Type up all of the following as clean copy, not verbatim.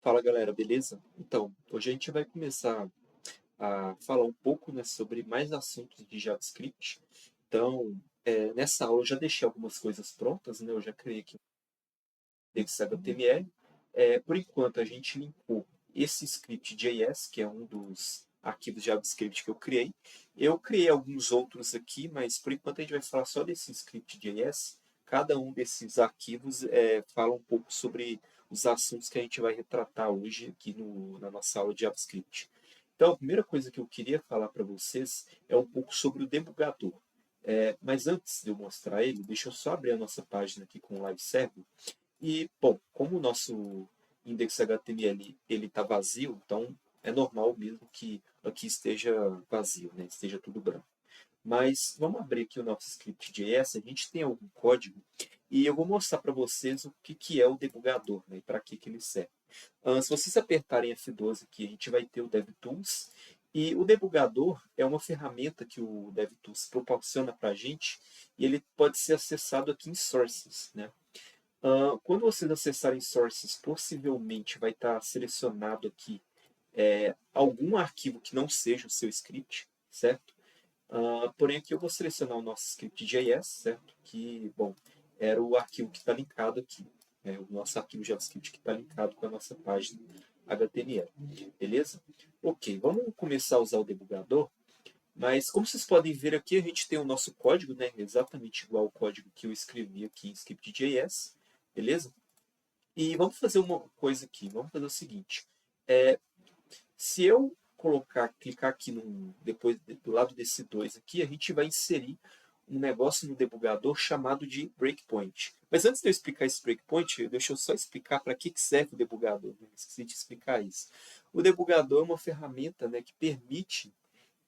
Fala galera, beleza? Então, hoje a gente vai começar a falar um pouco, né, sobre mais assuntos de JavaScript. Então, nessa aula eu já deixei algumas coisas prontas, né? Eu já criei aqui um index HTML. Por enquanto a gente linkou esse script JS, que é um dos arquivos JavaScript que eu criei. Eu criei alguns outros aqui, mas por enquanto a gente vai falar só desse script JS. Cada um desses arquivos fala um pouco sobre os assuntos que a gente vai retratar hoje aqui na nossa aula de JavaScript. Então, a primeira coisa que eu queria falar para vocês é um pouco sobre o debugador. Mas antes de eu mostrar ele, deixa eu só abrir a nossa página aqui com o Live Server. E, bom, como o nosso index HTML está vazio, então é normal mesmo que aqui esteja vazio, né? Esteja tudo branco. Mas vamos abrir aqui o nosso script JS, a gente tem algum código e eu vou mostrar para vocês o que é o debugador, né, e para que ele serve. Se vocês apertarem F12 aqui, a gente vai ter o DevTools e o debugador é uma ferramenta que o DevTools proporciona para a gente e ele pode ser acessado aqui em Sources, né? Quando vocês acessarem Sources, possivelmente vai estar selecionado aqui algum arquivo que não seja o seu script, certo? Porém, aqui eu vou selecionar o nosso script JS, certo? Que, bom, era o arquivo que está linkado aqui. O nosso arquivo JavaScript que está linkado com a nossa página HTML. Beleza? Ok, vamos começar a usar o debugador. Mas, como vocês podem ver aqui, a gente tem o nosso código, né? Exatamente igual ao código que eu escrevi aqui em script.js. Beleza? E vamos fazer uma coisa aqui. Vamos fazer o seguinte. Se eu clicar aqui depois do lado desse 2 aqui, a gente vai inserir um negócio no debugador chamado de breakpoint. Mas antes de eu explicar esse breakpoint, deixa eu só explicar para que serve o debugador. Né? Esqueci de explicar isso. O debugador é uma ferramenta, né, que permite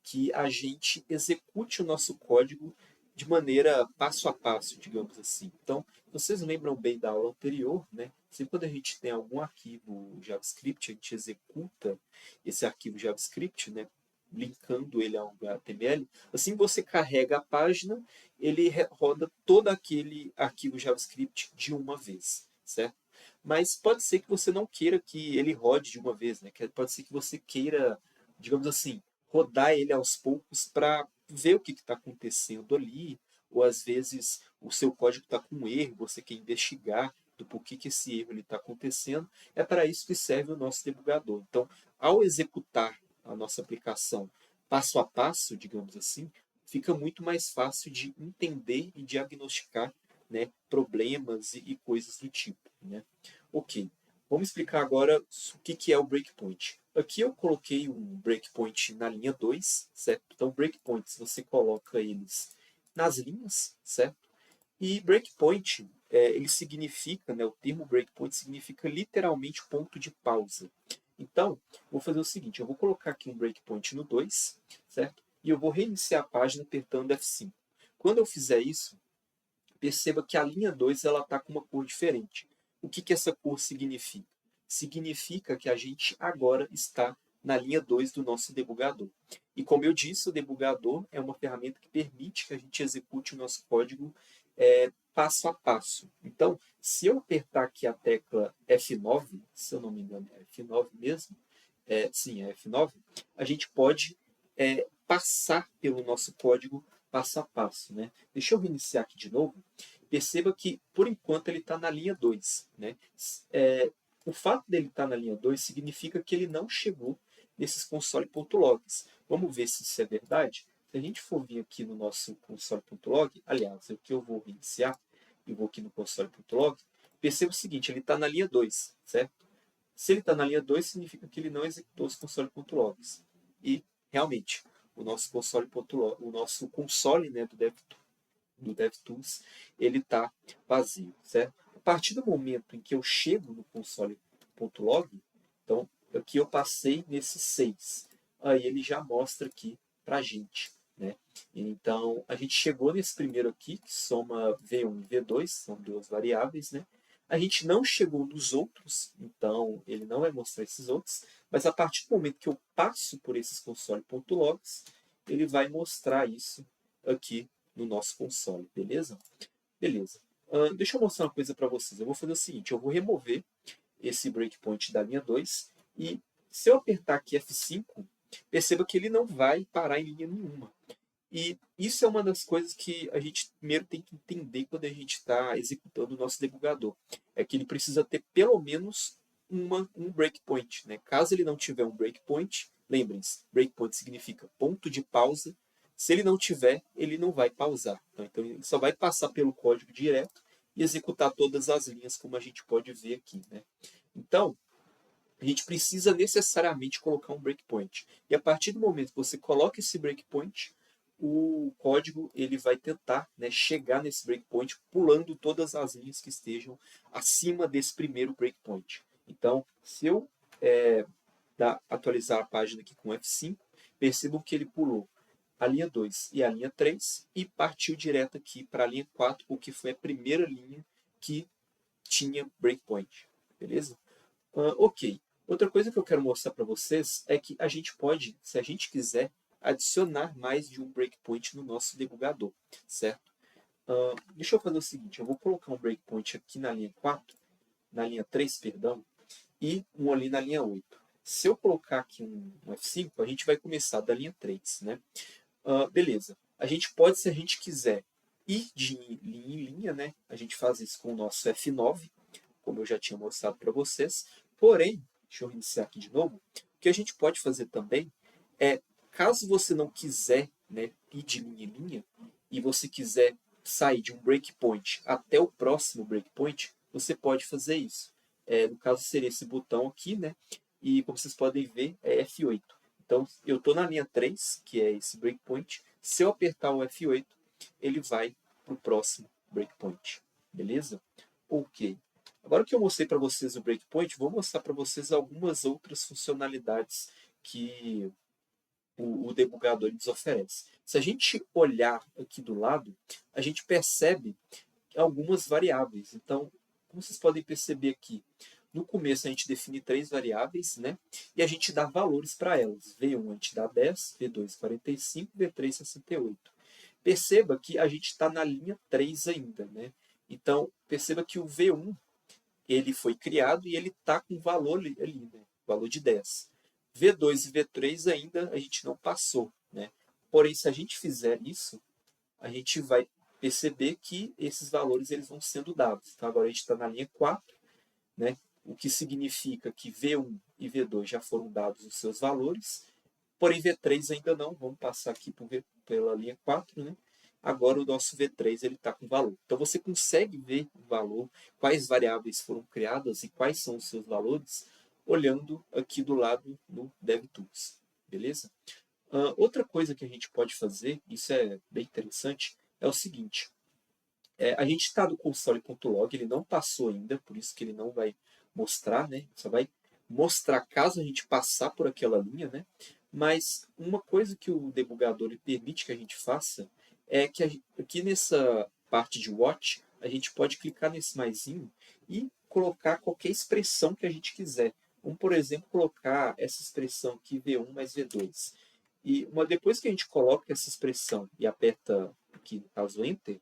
que a gente execute o nosso código de maneira passo a passo, digamos assim. Então, vocês lembram bem da aula anterior, né? Sempre quando a gente tem algum arquivo JavaScript, a gente executa esse arquivo JavaScript, né? Linkando ele ao HTML. Assim que você carrega a página, ele roda todo aquele arquivo JavaScript de uma vez, certo? Mas pode ser que você não queira que ele rode de uma vez, né? Pode ser que você queira, digamos assim, rodar ele aos poucos para ver o que está acontecendo ali, ou às vezes o seu código está com um erro, você quer investigar do porquê que esse erro está acontecendo. É para isso que serve o nosso debugador. Então, ao executar a nossa aplicação passo a passo, digamos assim, fica muito mais fácil de entender e diagnosticar, né, problemas e coisas do tipo. Né? Ok, vamos explicar agora o que é o breakpoint. Aqui eu coloquei um breakpoint na linha 2, certo? Então, breakpoints, você coloca eles nas linhas, certo? E breakpoint, ele significa, né, o termo breakpoint significa literalmente ponto de pausa. Então, vou fazer o seguinte, eu vou colocar aqui um breakpoint no 2, certo? E eu vou reiniciar a página apertando F5. Quando eu fizer isso, perceba que a linha 2 está com uma cor diferente. O que essa cor significa? Significa que a gente agora está na linha 2 do nosso debugador. E como eu disse, o debugador é uma ferramenta que permite que a gente execute o nosso código passo a passo. Então, se eu apertar aqui a tecla F9, se eu não me engano é F9 mesmo, sim, é F9, a gente pode passar pelo nosso código passo a passo. Né? Deixa eu reiniciar aqui de novo. Perceba que, por enquanto, ele está na linha 2. Né? O fato dele estar na linha 2 significa que ele não chegou nesses console.logs. Vamos ver se isso é verdade? Se a gente for vir aqui no nosso console.log, aliás, aqui eu vou reiniciar e vou aqui no console.log, perceba o seguinte, ele está na linha 2, certo? Se ele está na linha 2, significa que ele não executou os console.logs. E, realmente, o nosso console.log, o nosso console, né, do DevTools, ele está vazio, certo? A partir do momento em que eu chego no console.log, então, aqui eu passei nesse 6. Aí ele já mostra aqui para a gente. Né? Então, a gente chegou nesse primeiro aqui, que soma V1 e V2, são duas variáveis. Né? A gente não chegou nos outros, então ele não vai mostrar esses outros, mas a partir do momento que eu passo por esses console.logs, ele vai mostrar isso aqui no nosso console, beleza? Beleza. Deixa eu mostrar uma coisa para vocês. Eu vou fazer o seguinte, eu vou remover esse breakpoint da linha 2. E se eu apertar aqui F5, perceba que ele não vai parar em linha nenhuma. E isso é uma das coisas que a gente primeiro tem que entender quando a gente está executando o nosso debugador. É que ele precisa ter pelo menos um breakpoint. Né? Caso ele não tiver um breakpoint, lembrem-se, breakpoint significa ponto de pausa. Se ele não tiver, ele não vai pausar. Então ele só vai passar pelo código direto e executar todas as linhas, como a gente pode ver aqui. Né? Então, a gente precisa necessariamente colocar um breakpoint. E a partir do momento que você coloca esse breakpoint, o código ele vai tentar, né, chegar nesse breakpoint pulando todas as linhas que estejam acima desse primeiro breakpoint. Então, se eu atualizar a página aqui com F5, percebam que ele pulou a linha 2 e a linha 3 e partiu direto aqui para a linha 4, porque foi a primeira linha que tinha breakpoint. Beleza? Ok. Outra coisa que eu quero mostrar para vocês é que a gente pode, se a gente quiser, adicionar mais de um breakpoint no nosso debugador, certo? Deixa eu fazer o seguinte, eu vou colocar um breakpoint aqui na linha 4, na linha 3, perdão, e um ali na linha 8. Se eu colocar aqui um F5, a gente vai começar da linha 3, né? Beleza. A gente pode, se a gente quiser, ir de linha em linha, né? A gente faz isso com o nosso F9, como eu já tinha mostrado para vocês. Porém, deixa eu reiniciar aqui de novo. O que a gente pode fazer também é, caso você não quiser, né, ir de linha em linha, e você quiser sair de um breakpoint até o próximo breakpoint, você pode fazer isso. No caso, seria esse botão aqui, né? E como vocês podem ver, é F8. Então, eu estou na linha 3, que é esse breakpoint. Se eu apertar o F8, ele vai para o próximo breakpoint. Beleza? Ok. Agora que eu mostrei para vocês o breakpoint, vou mostrar para vocês algumas outras funcionalidades que o debugador nos oferece. Se a gente olhar aqui do lado, a gente percebe algumas variáveis. Então, como vocês podem perceber aqui, no começo a gente define 3 variáveis, né? E a gente dá valores para elas. V1 a gente dá 10, V2 45, V3 68. Perceba que a gente está na linha 3 ainda, né? Então, perceba que o V1 ele foi criado e ele está com valor ali, né? Valor de 10. V2 e V3 ainda a gente não passou, né? Porém, se a gente fizer isso, a gente vai perceber que esses valores eles vão sendo dados. Então, agora a gente está na linha 4, né? O que significa que V1 e V2 já foram dados os seus valores, porém V3 ainda não. Vamos passar aqui pela linha 4, né? Agora o nosso V3 está com valor. Então você consegue ver o valor, quais variáveis foram criadas e quais são os seus valores, olhando aqui do lado no DevTools. Beleza? Outra coisa que a gente pode fazer, isso é bem interessante, é o seguinte. A gente está do console.log, ele não passou ainda, por isso que ele não vai mostrar, né? Só vai mostrar caso a gente passar por aquela linha, né? Mas uma coisa que o debugador permite que a gente faça é que aqui nessa parte de watch, a gente pode clicar nesse maisinho e colocar qualquer expressão que a gente quiser. Vamos, por exemplo, colocar essa expressão aqui, V1 mais V2. E depois que a gente coloca essa expressão e aperta aqui, no caso, Enter,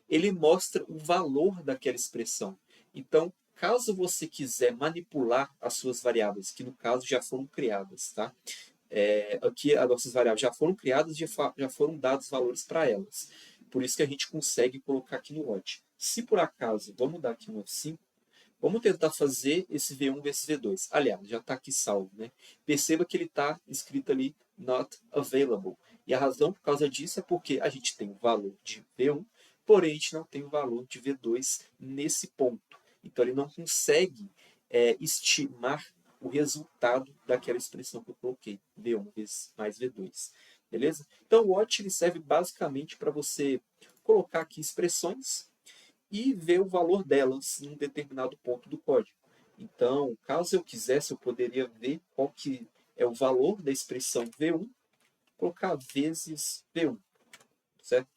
ele mostra o valor daquela expressão. Então, caso você quiser manipular as suas variáveis, que no caso já foram criadas, tá? Aqui as nossas variáveis já foram criadas, já foram dados valores para elas. Por isso que a gente consegue colocar aqui no watch. Se por acaso, vamos dar aqui um F5, vamos tentar fazer esse V1 vezes V2. Aliás, já está aqui salvo, né? Perceba que ele está escrito ali not available. E a razão por causa disso é porque a gente tem o valor de V1, porém a gente não tem o valor de V2 nesse ponto. Então ele não consegue estimar o resultado daquela expressão que eu coloquei, V1 vezes mais V2. Beleza? Então o watch ele serve basicamente para você colocar aqui expressões e ver o valor delas em um determinado ponto do código. Então, caso eu quisesse, eu poderia ver qual que é o valor da expressão V1, colocar vezes V1, certo?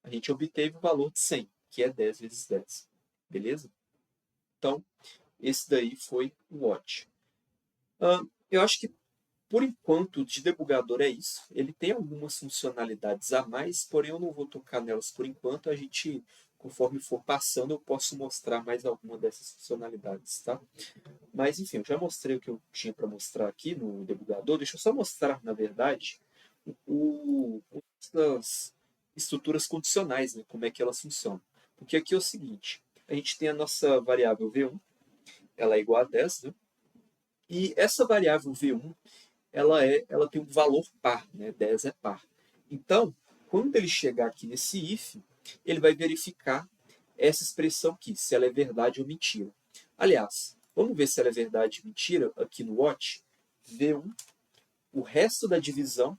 A gente obteve o valor de 100, que é 10 vezes 10. Beleza? Então, esse daí foi o watch. Eu acho que, por enquanto, de debugador é isso. Ele tem algumas funcionalidades a mais, porém eu não vou tocar nelas por enquanto. A gente conforme for passando, eu posso mostrar mais alguma dessas funcionalidades, tá? Mas, enfim, eu já mostrei o que eu tinha para mostrar aqui no debugador. Deixa eu só mostrar, na verdade, as estruturas condicionais, né? Como é que elas funcionam. Porque aqui é o seguinte, a gente tem a nossa variável V1, ela é igual a 10, né? E essa variável V1, ela tem um valor par, né? 10 é par. Então, quando ele chegar aqui nesse if, ele vai verificar essa expressão aqui, se ela é verdade ou mentira. Aliás, vamos ver se ela é verdade ou mentira aqui no watch. V1, o resto da divisão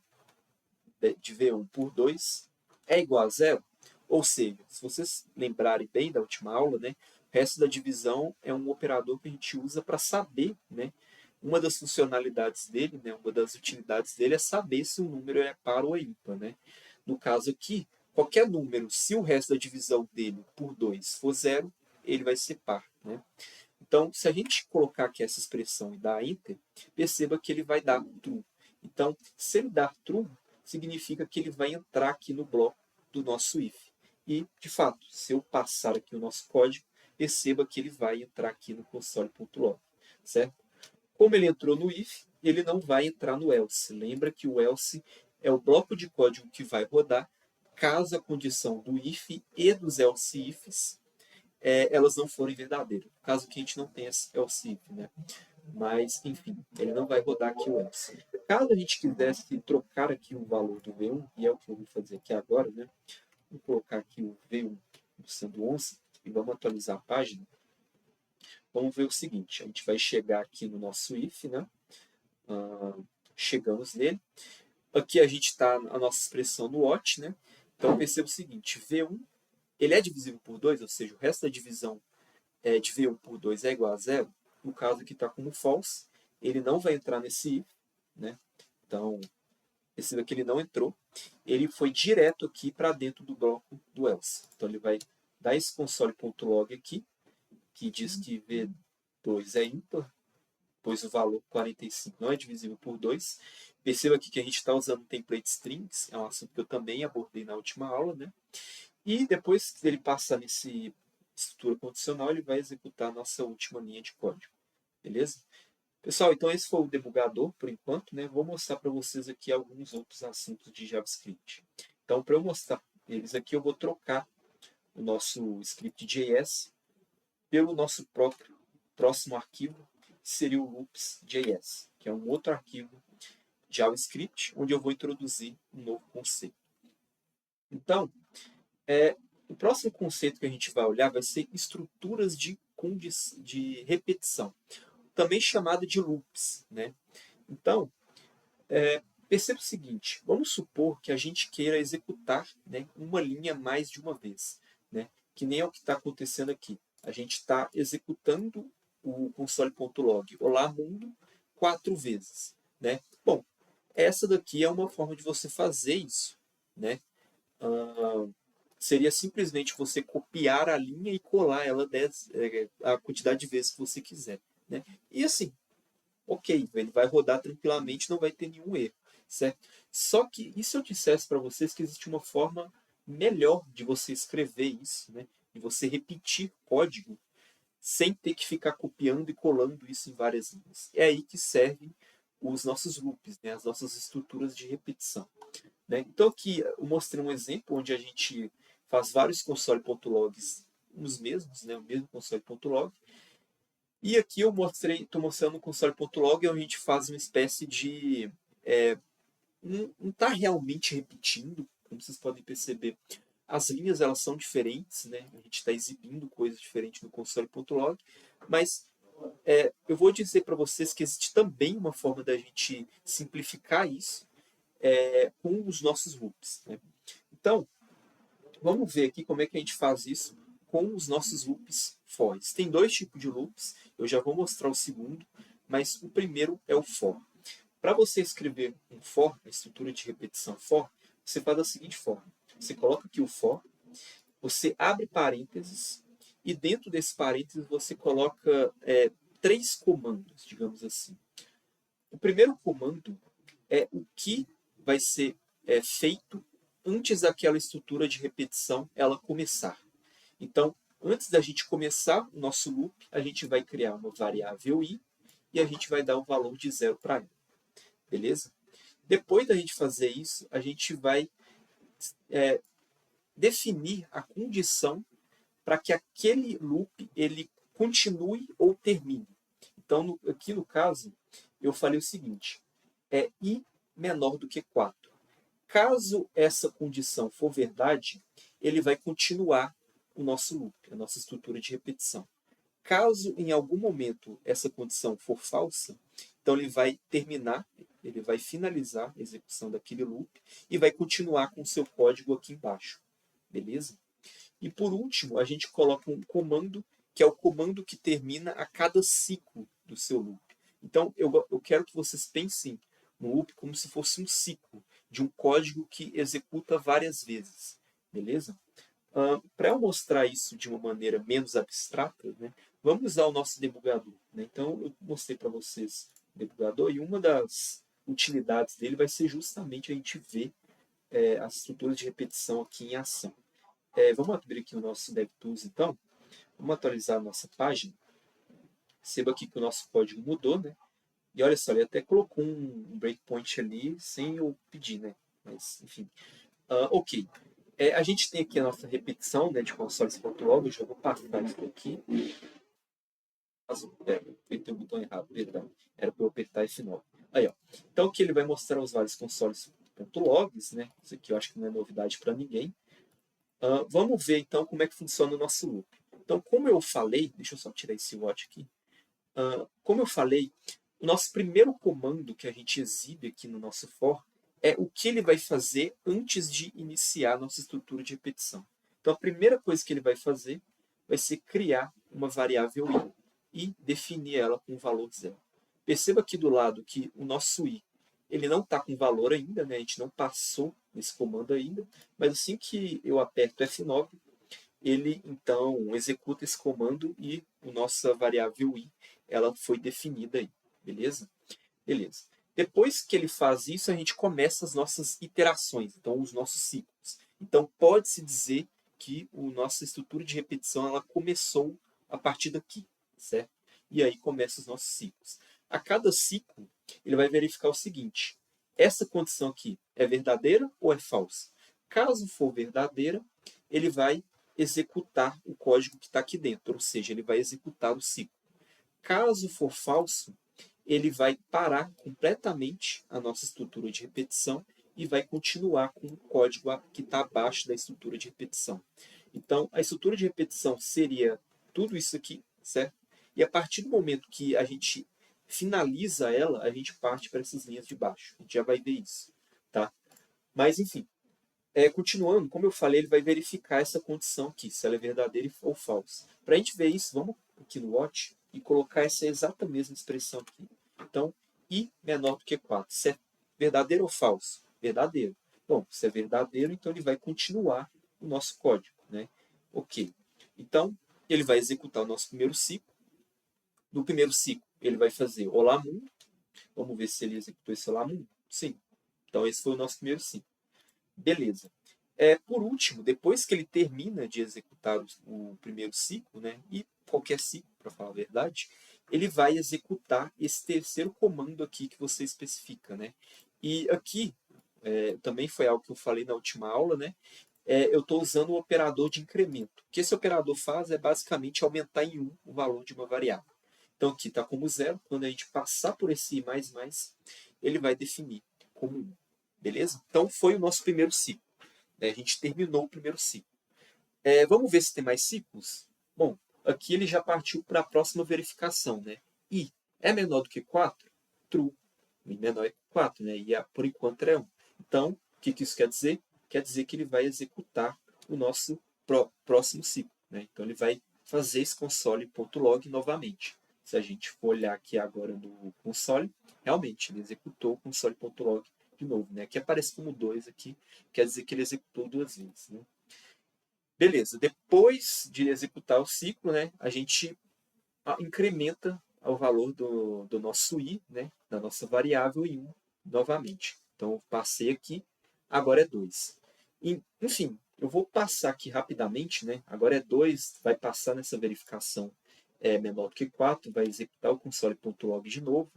de V1 por 2 é igual a zero. Ou seja, se vocês lembrarem bem da última aula, né, o resto da divisão é um operador que a gente usa para saber, né, uma das funcionalidades dele, né, uma das utilidades dele é saber se o número é par ou é ímpar. Né? No caso aqui, qualquer número, se o resto da divisão dele por 2 for zero, ele vai ser par. Né? Então, se a gente colocar aqui essa expressão e dar enter, perceba que ele vai dar true. Então, se ele dar true, significa que ele vai entrar aqui no bloco do nosso if. E, de fato, se eu passar aqui o nosso código, perceba que ele vai entrar aqui no console.log, certo? Como ele entrou no if, ele não vai entrar no else. Lembra que o else é o bloco de código que vai rodar caso a condição do if e dos else ifs elas não forem verdadeiras. No caso que a gente não tenha else if, né? Mas, enfim, ele não vai rodar aqui o else. Caso a gente quisesse trocar aqui o valor do V1, e é o que eu vou fazer aqui agora, né? Vou colocar aqui o V1 sendo 11 e vamos atualizar a página. Vamos ver o seguinte, a gente vai chegar aqui no nosso if, né? Chegamos nele. Aqui a gente está a nossa expressão no watch, né? Então perceba o seguinte, V1 ele é divisível por 2, ou seja, o resto da divisão de V1 por 2 é igual a zero. No caso aqui está como false, ele não vai entrar nesse if, né? Então, perceba que ele não entrou. Ele foi direto aqui para dentro do bloco do else. Então, ele vai dar esse console.log aqui, que diz que V2 é ímpar, pois o valor 45 não é divisível por 2. Perceba aqui que a gente está usando template strings, é um assunto que eu também abordei na última aula, né? E depois que ele passar nesse estrutura condicional, ele vai executar a nossa última linha de código. Beleza? Pessoal, então esse foi o debugador por enquanto, né? Vou mostrar para vocês aqui alguns outros assuntos de JavaScript. Então, para eu mostrar eles aqui, eu vou trocar o nosso script.js pelo nosso próximo arquivo, que seria o loops.js, que é um outro arquivo JavaScript, onde eu vou introduzir um novo conceito. Então, o próximo conceito que a gente vai olhar vai ser estruturas de repetição, também chamada de loops. Né? Então, perceba o seguinte, vamos supor que a gente queira executar, né, uma linha mais de uma vez, né? Que nem é o que está acontecendo aqui. A gente está executando o console.log olá mundo 4 vezes. Né? Bom, essa daqui é uma forma de você fazer isso. Né? Seria simplesmente você copiar a linha e colar ela a quantidade de vezes que você quiser. Né? E assim, ok, ele vai rodar tranquilamente, não vai ter nenhum erro. Certo? Só que, e se eu dissesse para vocês que existe uma forma melhor de você escrever isso, né? De você repetir código sem ter que ficar copiando e colando isso em várias linhas. É aí que servem os nossos loops, né? As nossas estruturas de repetição. Né? Então aqui eu mostrei um exemplo onde a gente faz vários console.logs os mesmos, né? O mesmo console.log. E aqui eu estou mostrando o console.log onde a gente faz uma espécie de não está realmente repetindo, como vocês podem perceber. As linhas elas são diferentes, né? A gente está exibindo coisas diferentes no console.log, mas eu vou dizer para vocês que existe também uma forma da gente simplificar isso com os nossos loops. Né? Então, vamos ver aqui como é que a gente faz isso com os nossos loops for. Tem dois tipos de loops, eu já vou mostrar o segundo, mas o primeiro é o for. Para você escrever um for, a estrutura de repetição for, você faz da seguinte forma. Você coloca aqui o for, você abre parênteses, e dentro desse parênteses você coloca 3 comandos, digamos assim. O primeiro comando é o que vai ser feito antes daquela estrutura de repetição ela começar. Então, antes da gente começar o nosso loop, a gente vai criar uma variável i e a gente vai dar um valor de 0 para ela. Beleza? Depois da gente fazer isso, a gente vai definir a condição para que aquele loop ele continue ou termine. Então, aqui no caso, eu falei o seguinte, é i menor do que 4. Caso essa condição for verdade, ele vai continuar o nosso loop, a nossa estrutura de repetição. Caso em algum momento essa condição for falsa, então ele vai terminar, ele vai finalizar a execução daquele loop e vai continuar com o seu código aqui embaixo. Beleza? E por último, a gente coloca um comando, que é o comando que termina a cada ciclo do seu loop. Então, eu quero que vocês pensem no loop como se fosse um ciclo de um código que executa várias vezes. Beleza? Para eu mostrar isso de uma maneira menos abstrata, né, vamos usar o nosso debugador. Né? Então, eu mostrei para vocês o debugador e uma das utilidades dele vai ser justamente a gente ver as estruturas de repetição aqui em ação. Vamos abrir aqui o nosso DevTools, então. Vamos atualizar a nossa página. Perceba aqui que o nosso código mudou, né? E olha só, ele até colocou um breakpoint ali sem eu pedir, né? Mas, enfim. Ok. A gente tem aqui a nossa repetição, né, de consoles.log. Eu já vou passar isso aqui. Eu apertei o botão errado, perdão. Era para eu apertar F9. Aí, ó. Então, aqui ele vai mostrar os vários consoles.logs, né? Isso aqui eu acho que não é novidade para ninguém. Vamos ver, então, como é que funciona o nosso loop. Então, como eu falei, deixa eu só tirar esse watch aqui. Como eu falei, o nosso primeiro comando que a gente exibe aqui no nosso for é o que ele vai fazer antes de iniciar a nossa estrutura de repetição. Então, a primeira coisa que ele vai fazer vai ser criar uma variável i e definir ela com o valor 0. Perceba aqui do lado que o nosso i ele não está com valor ainda, né? A gente não passou nesse comando ainda, mas assim que eu aperto F9, ele então executa esse comando e a nossa variável i ela foi definida aí, beleza? Beleza. Depois que ele faz isso, a gente começa as nossas iterações, então os nossos ciclos. Então pode-se dizer que a nossa estrutura de repetição ela começou a partir daqui, certo? E aí começam os nossos ciclos. A cada ciclo, ele vai verificar o seguinte: essa condição aqui é verdadeira ou é falsa? Caso for verdadeira, ele vai executar o código que está aqui dentro, ou seja, ele vai executar o ciclo. Caso for falso, ele vai parar completamente a nossa estrutura de repetição e vai continuar com o código que está abaixo da estrutura de repetição. Então, a estrutura de repetição seria tudo isso aqui, certo? E a partir do momento que a gente finaliza ela, a gente parte para essas linhas de baixo. A gente já vai ver isso, tá? Mas, enfim, continuando, como eu falei, ele vai verificar essa condição aqui, se ela é verdadeira ou falsa. Para a gente ver isso, vamos aqui no watch e colocar essa exata mesma expressão aqui. Então, i menor do que 4. Se é verdadeiro ou falso? Verdadeiro. Bom, se é verdadeiro, então ele vai continuar o nosso código. Né? Ok. Então, ele vai executar o nosso primeiro ciclo. No primeiro ciclo, ele vai fazer olá mundo. Vamos ver se ele executou esse olá mundo. Sim. Então, esse foi o nosso primeiro ciclo. Beleza. Por último, depois que ele termina de executar o primeiro ciclo, né, e qualquer ciclo, para falar a verdade, ele vai executar esse terceiro comando aqui que você especifica. Né? E aqui, também foi algo que eu falei na última aula, né? Eu estou usando o operador de incremento. O que esse operador faz é basicamente aumentar em 1 o valor de uma variável. Então aqui está como 0, quando a gente passar por esse i++, ele vai definir como 1. Beleza? Então foi o nosso primeiro ciclo. A gente terminou o primeiro ciclo. Vamos ver se tem mais ciclos? Bom, aqui ele já partiu para a próxima verificação. Né? I é menor do que 4? True. I menor que 4, né? E por enquanto é 1. Então, o que isso quer dizer? Quer dizer que ele vai executar o nosso próximo ciclo. Né? Então, ele vai fazer esse console.log novamente. Se a gente for olhar aqui agora no console, realmente ele executou o console.log de novo. Né? Aqui aparece como 2 aqui, quer dizer que ele executou 2 vezes. Né? Beleza, depois de executar o ciclo, né, a gente incrementa o valor do nosso i, né, da nossa variável em 1 novamente. Então, eu passei aqui, agora é 2. Enfim, eu vou passar aqui rapidamente, né? Agora é 2, vai passar nessa verificação menor do que 4, vai executar o console.log de novo,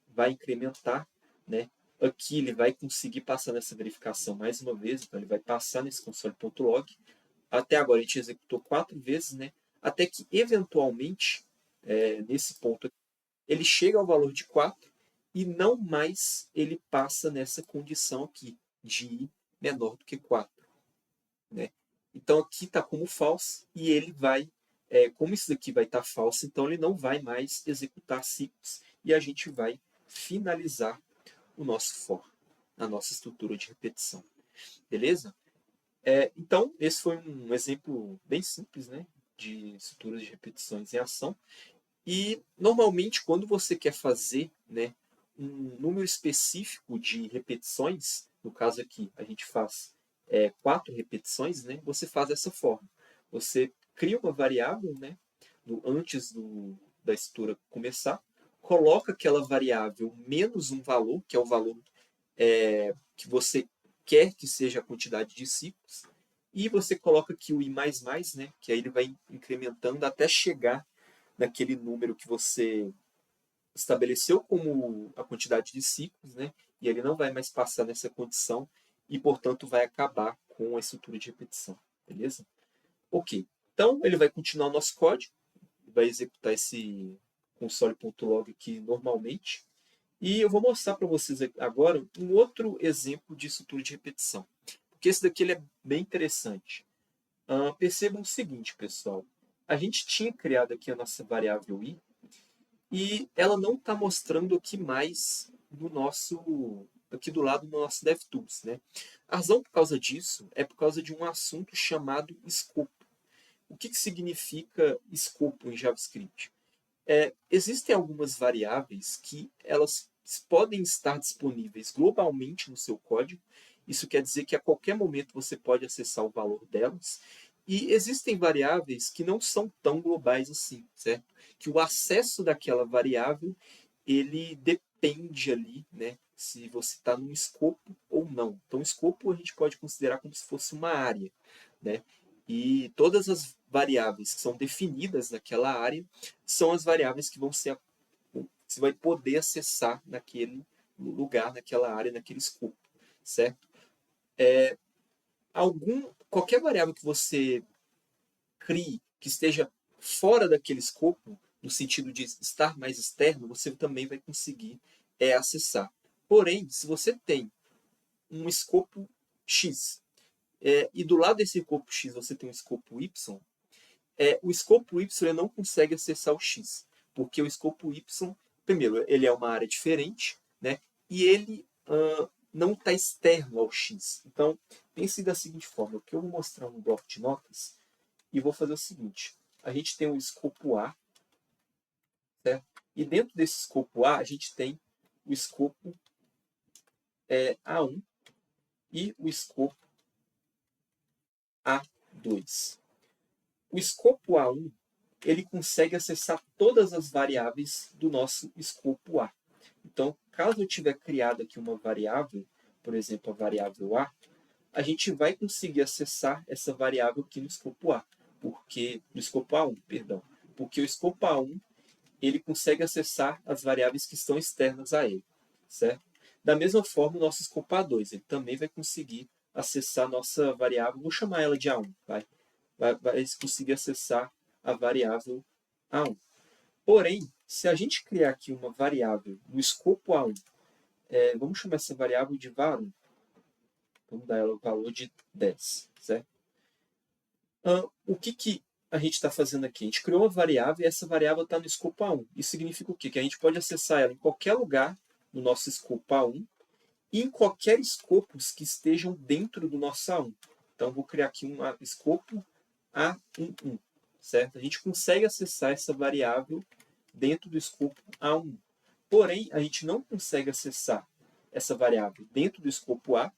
vai incrementar, né? Aqui ele vai conseguir passar nessa verificação mais uma vez, então ele vai passar nesse console.log. Até agora a gente executou 4 vezes, né? Até que eventualmente, nesse ponto aqui, ele chega ao valor de 4 e não mais ele passa nessa condição aqui de i menor do que 4. Né? Então aqui está como false e ele vai, como isso daqui vai estar false, então ele não vai mais executar ciclos e a gente vai finalizar o nosso for, a nossa estrutura de repetição. Beleza? Então, esse foi um exemplo bem simples, né, de estruturas de repetições em ação. E, normalmente, quando você quer fazer, né, um número específico de repetições, no caso aqui, a gente faz 4 repetições, né, você faz dessa forma. Você cria uma variável, né, antes da estrutura começar, coloca aquela variável menos um valor, que é o valor que você quer que seja a quantidade de ciclos, e você coloca aqui o i++, né, que aí ele vai incrementando até chegar naquele número que você estabeleceu como a quantidade de ciclos, né, e ele não vai mais passar nessa condição e, portanto, vai acabar com a estrutura de repetição. Beleza? Ok. Então, ele vai continuar o nosso código, vai executar esse console.log aqui normalmente, e eu vou mostrar para vocês agora um outro exemplo de estrutura de repetição. Porque esse daqui ele é bem interessante. Percebam o seguinte, pessoal. A gente tinha criado aqui a nossa variável i e ela não está mostrando aqui mais no nosso, aqui do lado do nosso DevTools. Né? A razão por causa disso é por causa de um assunto chamado escopo. O que significa escopo em JavaScript? Existem algumas variáveis que elas podem estar disponíveis globalmente no seu código. Isso quer dizer que a qualquer momento você pode acessar o valor delas. E existem variáveis que não são tão globais assim, certo? Que o acesso daquela variável ele depende ali, né? Se você está num escopo ou não. Então, escopo a gente pode considerar como se fosse uma área, né? E todas as variáveis que são definidas naquela área são as variáveis que vão ser você vai poder acessar naquele lugar, naquela área, naquele escopo, certo? Qualquer variável que você crie que esteja fora daquele escopo, no sentido de estar mais externo, você também vai conseguir acessar. Porém, se você tem um escopo X e do lado desse escopo X você tem um escopo Y, o escopo Y não consegue acessar o X, porque o escopo Y, primeiro, ele é uma área diferente, né? E ele não está externo ao X. Então, pense da seguinte forma, que eu vou mostrar um bloco de notas e vou fazer o seguinte. A gente tem o escopo A, certo? E dentro desse escopo A, a gente tem o escopo A1 e o escopo A2. O escopo A1 ele consegue acessar todas as variáveis do nosso escopo A. Então, caso eu tiver criado aqui uma variável, por exemplo, a variável a gente vai conseguir acessar essa variável aqui no escopo A, no escopo A1, perdão, porque o escopo A1 ele consegue acessar as variáveis que estão externas a ele, certo? Da mesma forma, o nosso escopo A2, ele também vai conseguir acessar a nossa variável, vou chamar ela de A1, vai conseguir acessar a variável A1. Porém, se a gente criar aqui uma variável no escopo A1, vamos chamar essa variável de var1, vamos dar ela o valor de 10, certo? O que a gente está fazendo aqui? A gente criou uma variável e essa variável está no escopo A1. Isso significa o quê? Que a gente pode acessar ela em qualquer lugar no nosso escopo A1 e em qualquer escopos que estejam dentro do nosso A1. Então, vou criar aqui um escopo A11, certo? A gente consegue acessar essa variável dentro do escopo A1. Porém, a gente não consegue acessar essa variável dentro do escopo A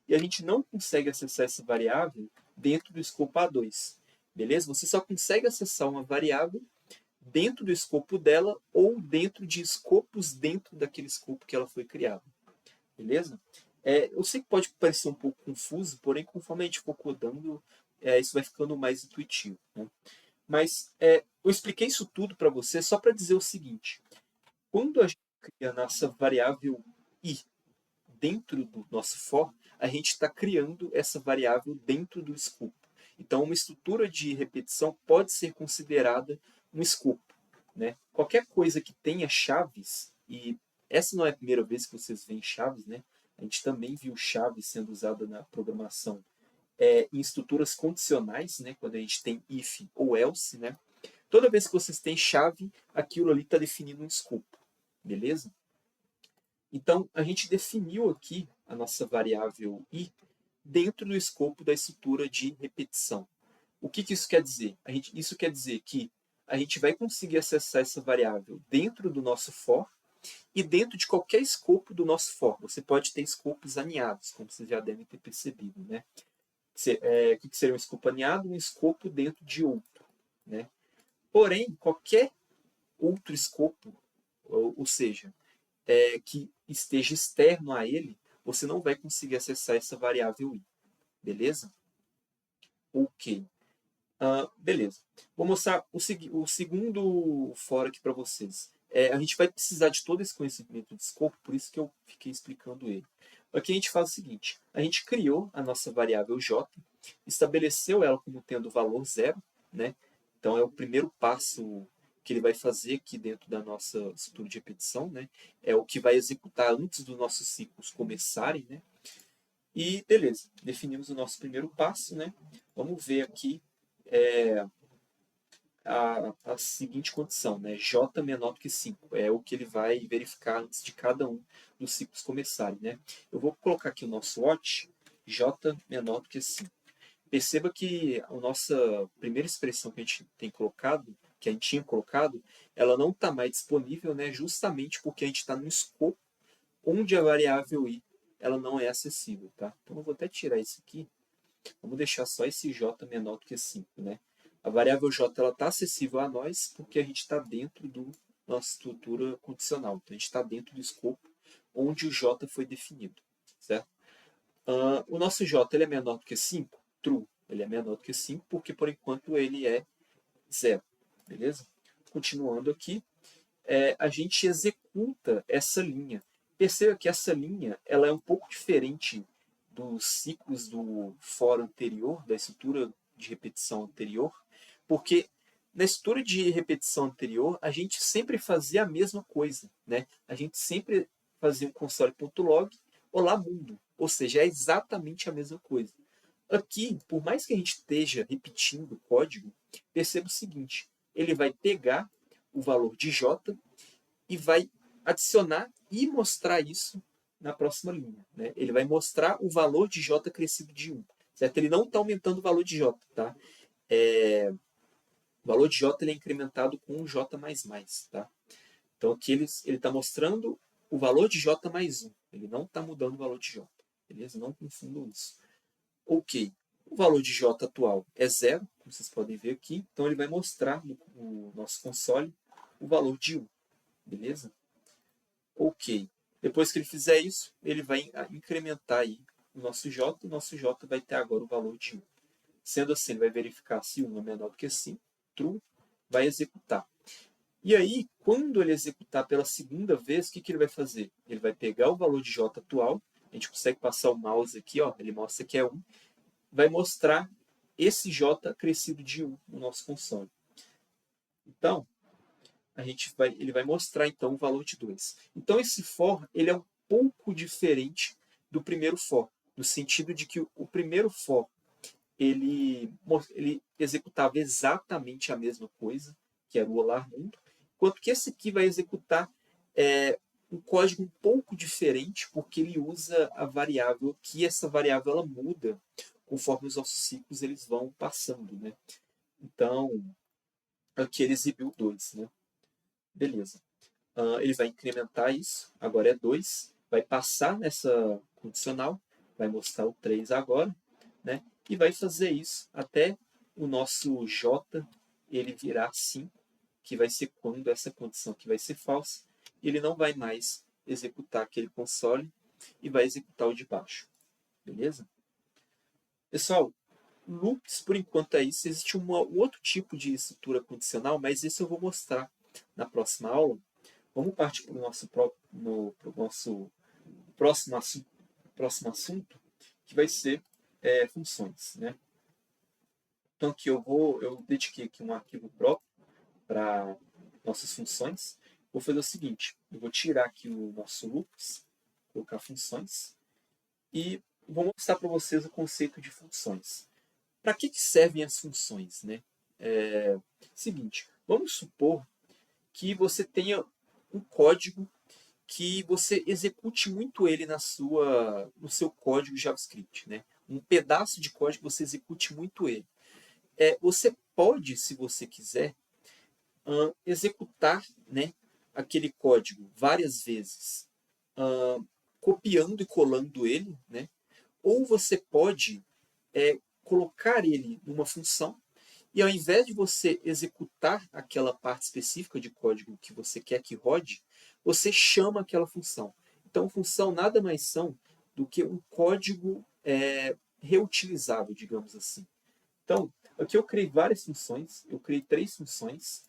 e a gente não consegue acessar essa variável dentro do escopo A2. Beleza? Você só consegue acessar uma variável dentro do escopo dela ou dentro de escopos dentro daquele escopo que ela foi criada. Beleza? Eu sei que pode parecer um pouco confuso, porém, conforme a gente for codando, isso vai ficando mais intuitivo, né? Mas eu expliquei isso tudo para você só para dizer o seguinte: quando a gente cria a nossa variável i dentro do nosso for, a gente está criando essa variável dentro do escopo. Então, uma estrutura de repetição pode ser considerada um escopo, né? Qualquer coisa que tenha chaves, e essa não é a primeira vez que vocês veem chaves, né? A gente também viu chaves sendo usada na programação em estruturas condicionais, né? Quando a gente tem if ou else, né? Toda vez que vocês têm chave, aquilo ali está definindo um escopo, beleza? Então, a gente definiu aqui a nossa variável i dentro do escopo da estrutura de repetição. O que isso quer dizer? Isso quer dizer que a gente vai conseguir acessar essa variável dentro do nosso for e dentro de qualquer escopo do nosso for. Você pode ter escopos aninhados, como vocês já devem ter percebido, né? O que seria um escopo aninhado? Um escopo dentro de outro, né? Porém, qualquer outro escopo, ou seja, que esteja externo a ele, você não vai conseguir acessar essa variável i, beleza? Ok. Beleza. Vou mostrar o segundo for aqui para vocês. A gente vai precisar de todo esse conhecimento de escopo, por isso que eu fiquei explicando ele. Aqui a gente faz o seguinte: a gente criou a nossa variável j, estabeleceu ela como tendo valor zero, né? Então é o primeiro passo que ele vai fazer aqui dentro da nossa estrutura de repetição, né? É o que vai executar antes dos nossos ciclos começarem, né? E beleza, definimos o nosso primeiro passo, né? Vamos ver aqui a seguinte condição, né? J menor do que 5. É o que ele vai verificar antes de cada um dos ciclos começarem, né? Eu vou colocar aqui o nosso watch, J menor do que 5. Perceba que a nossa primeira expressão que a gente tem colocado, que a gente tinha colocado, ela não está mais disponível, né? Justamente porque a gente está no escopo onde a variável i ela não é acessível, tá? Então eu vou até tirar isso aqui. Vamos deixar só esse j menor do que 5, né? A variável j está acessível a nós porque a gente está dentro da nossa estrutura condicional. Então, a gente está dentro do escopo onde o j foi definido, certo? O nosso j ele é menor do que 5? True. Ele é menor do que 5 porque, por enquanto, ele é 0. Beleza? Continuando aqui, a gente executa essa linha. Perceba que essa linha ela é um pouco diferente dos ciclos do for anterior, da estrutura de repetição anterior, porque na estrutura de repetição anterior, a gente sempre fazia a mesma coisa, né? A gente sempre fazia um console.log, olá mundo, ou seja, é exatamente a mesma coisa. Aqui, por mais que a gente esteja repetindo o código, perceba o seguinte, ele vai pegar o valor de j e vai adicionar e mostrar isso na próxima linha, né? Ele vai mostrar o valor de j crescido de 1, certo? Ele não está aumentando o valor de j, tá? O valor de j ele é incrementado com j++, tá? Então aqui ele está mostrando o valor de j mais 1. Ele não está mudando o valor de j, beleza? Não confundam isso. Ok. O valor de j atual é 0, como vocês podem ver aqui. Então ele vai mostrar no nosso console o valor de 1, beleza? Ok. Depois que ele fizer isso, ele vai incrementar aí o nosso j. O nosso j vai ter agora o valor de 1. Sendo assim, ele vai verificar se 1 é menor do que 5. True. Vai executar. E aí, quando ele executar pela segunda vez, o que ele vai fazer? Ele vai pegar o valor de j atual. A gente consegue passar o mouse aqui, ó, ele mostra que é 1. Vai mostrar esse j crescido de 1 no nosso console. Então, ele vai mostrar então o valor de 2. Então esse for ele é um pouco diferente do primeiro for, no sentido de que o primeiro for ele executava exatamente a mesma coisa, que era o olá mundo, enquanto que esse aqui vai executar um código um pouco diferente, porque ele usa a variável, que essa variável ela muda conforme os nossos ciclos eles vão passando, né? Então, aqui ele exibiu 2, né? Beleza. Ele vai incrementar isso, agora é 2, vai passar nessa condicional, vai mostrar o 3 agora, né? E vai fazer isso até o nosso j ele virar 5, que vai ser quando essa condição aqui vai ser falsa, e ele não vai mais executar aquele console, e vai executar o de baixo. Beleza? Pessoal, loops, por enquanto é isso. Existe um outro tipo de estrutura condicional, mas esse eu vou mostrar na próxima aula. Vamos partir para o nosso próximo assunto, que vai ser funções. Né? Então, aqui eu dediquei aqui um arquivo próprio para nossas funções. Vou fazer o seguinte, eu vou tirar aqui o nosso loops, colocar funções, e vou mostrar para vocês o conceito de funções. Para que servem as funções? Né? Seguinte, vamos supor que você tenha um código que você execute muito ele no seu código JavaScript. Né? Um pedaço de código que você execute muito ele. Você pode, se você quiser, executar, né, aquele código várias vezes, copiando e colando ele, né? Ou você pode colocar ele numa função e ao invés de você executar aquela parte específica de código que você quer que rode, você chama aquela função. Então, função nada mais são do que um código reutilizável, digamos assim. Então, aqui eu criei várias funções, eu criei 3 funções.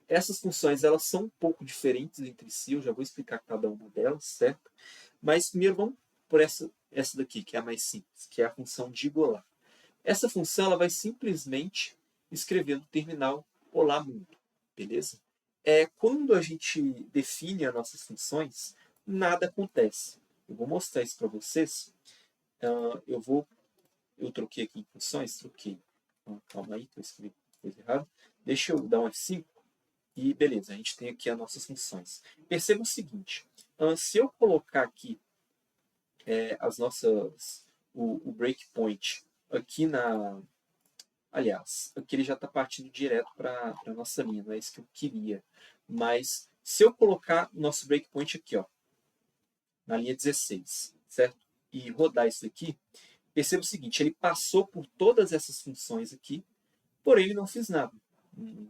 Essas funções elas são um pouco diferentes entre si, eu já vou explicar cada uma delas, certo? Mas primeiro vamos por essa daqui, que é a mais simples, que é a função de igualar. Essa função ela vai simplesmente escrever no terminal Olá Mundo, beleza? Quando a gente define as nossas funções, nada acontece. Eu vou mostrar isso para vocês. Eu troquei aqui em funções, troquei. Calma aí, que eu escrevi coisa errada. Deixa eu dar um F5 e beleza, a gente tem aqui as nossas funções. Perceba o seguinte, se eu colocar aqui o breakpoint aqui na... Aliás, aqui ele já está partindo direto para a nossa linha, não é isso que eu queria. Mas se eu colocar o nosso breakpoint aqui, ó, na linha 16, certo? E rodar isso aqui, perceba o seguinte, ele passou por todas essas funções aqui, porém ele não fez nada. Não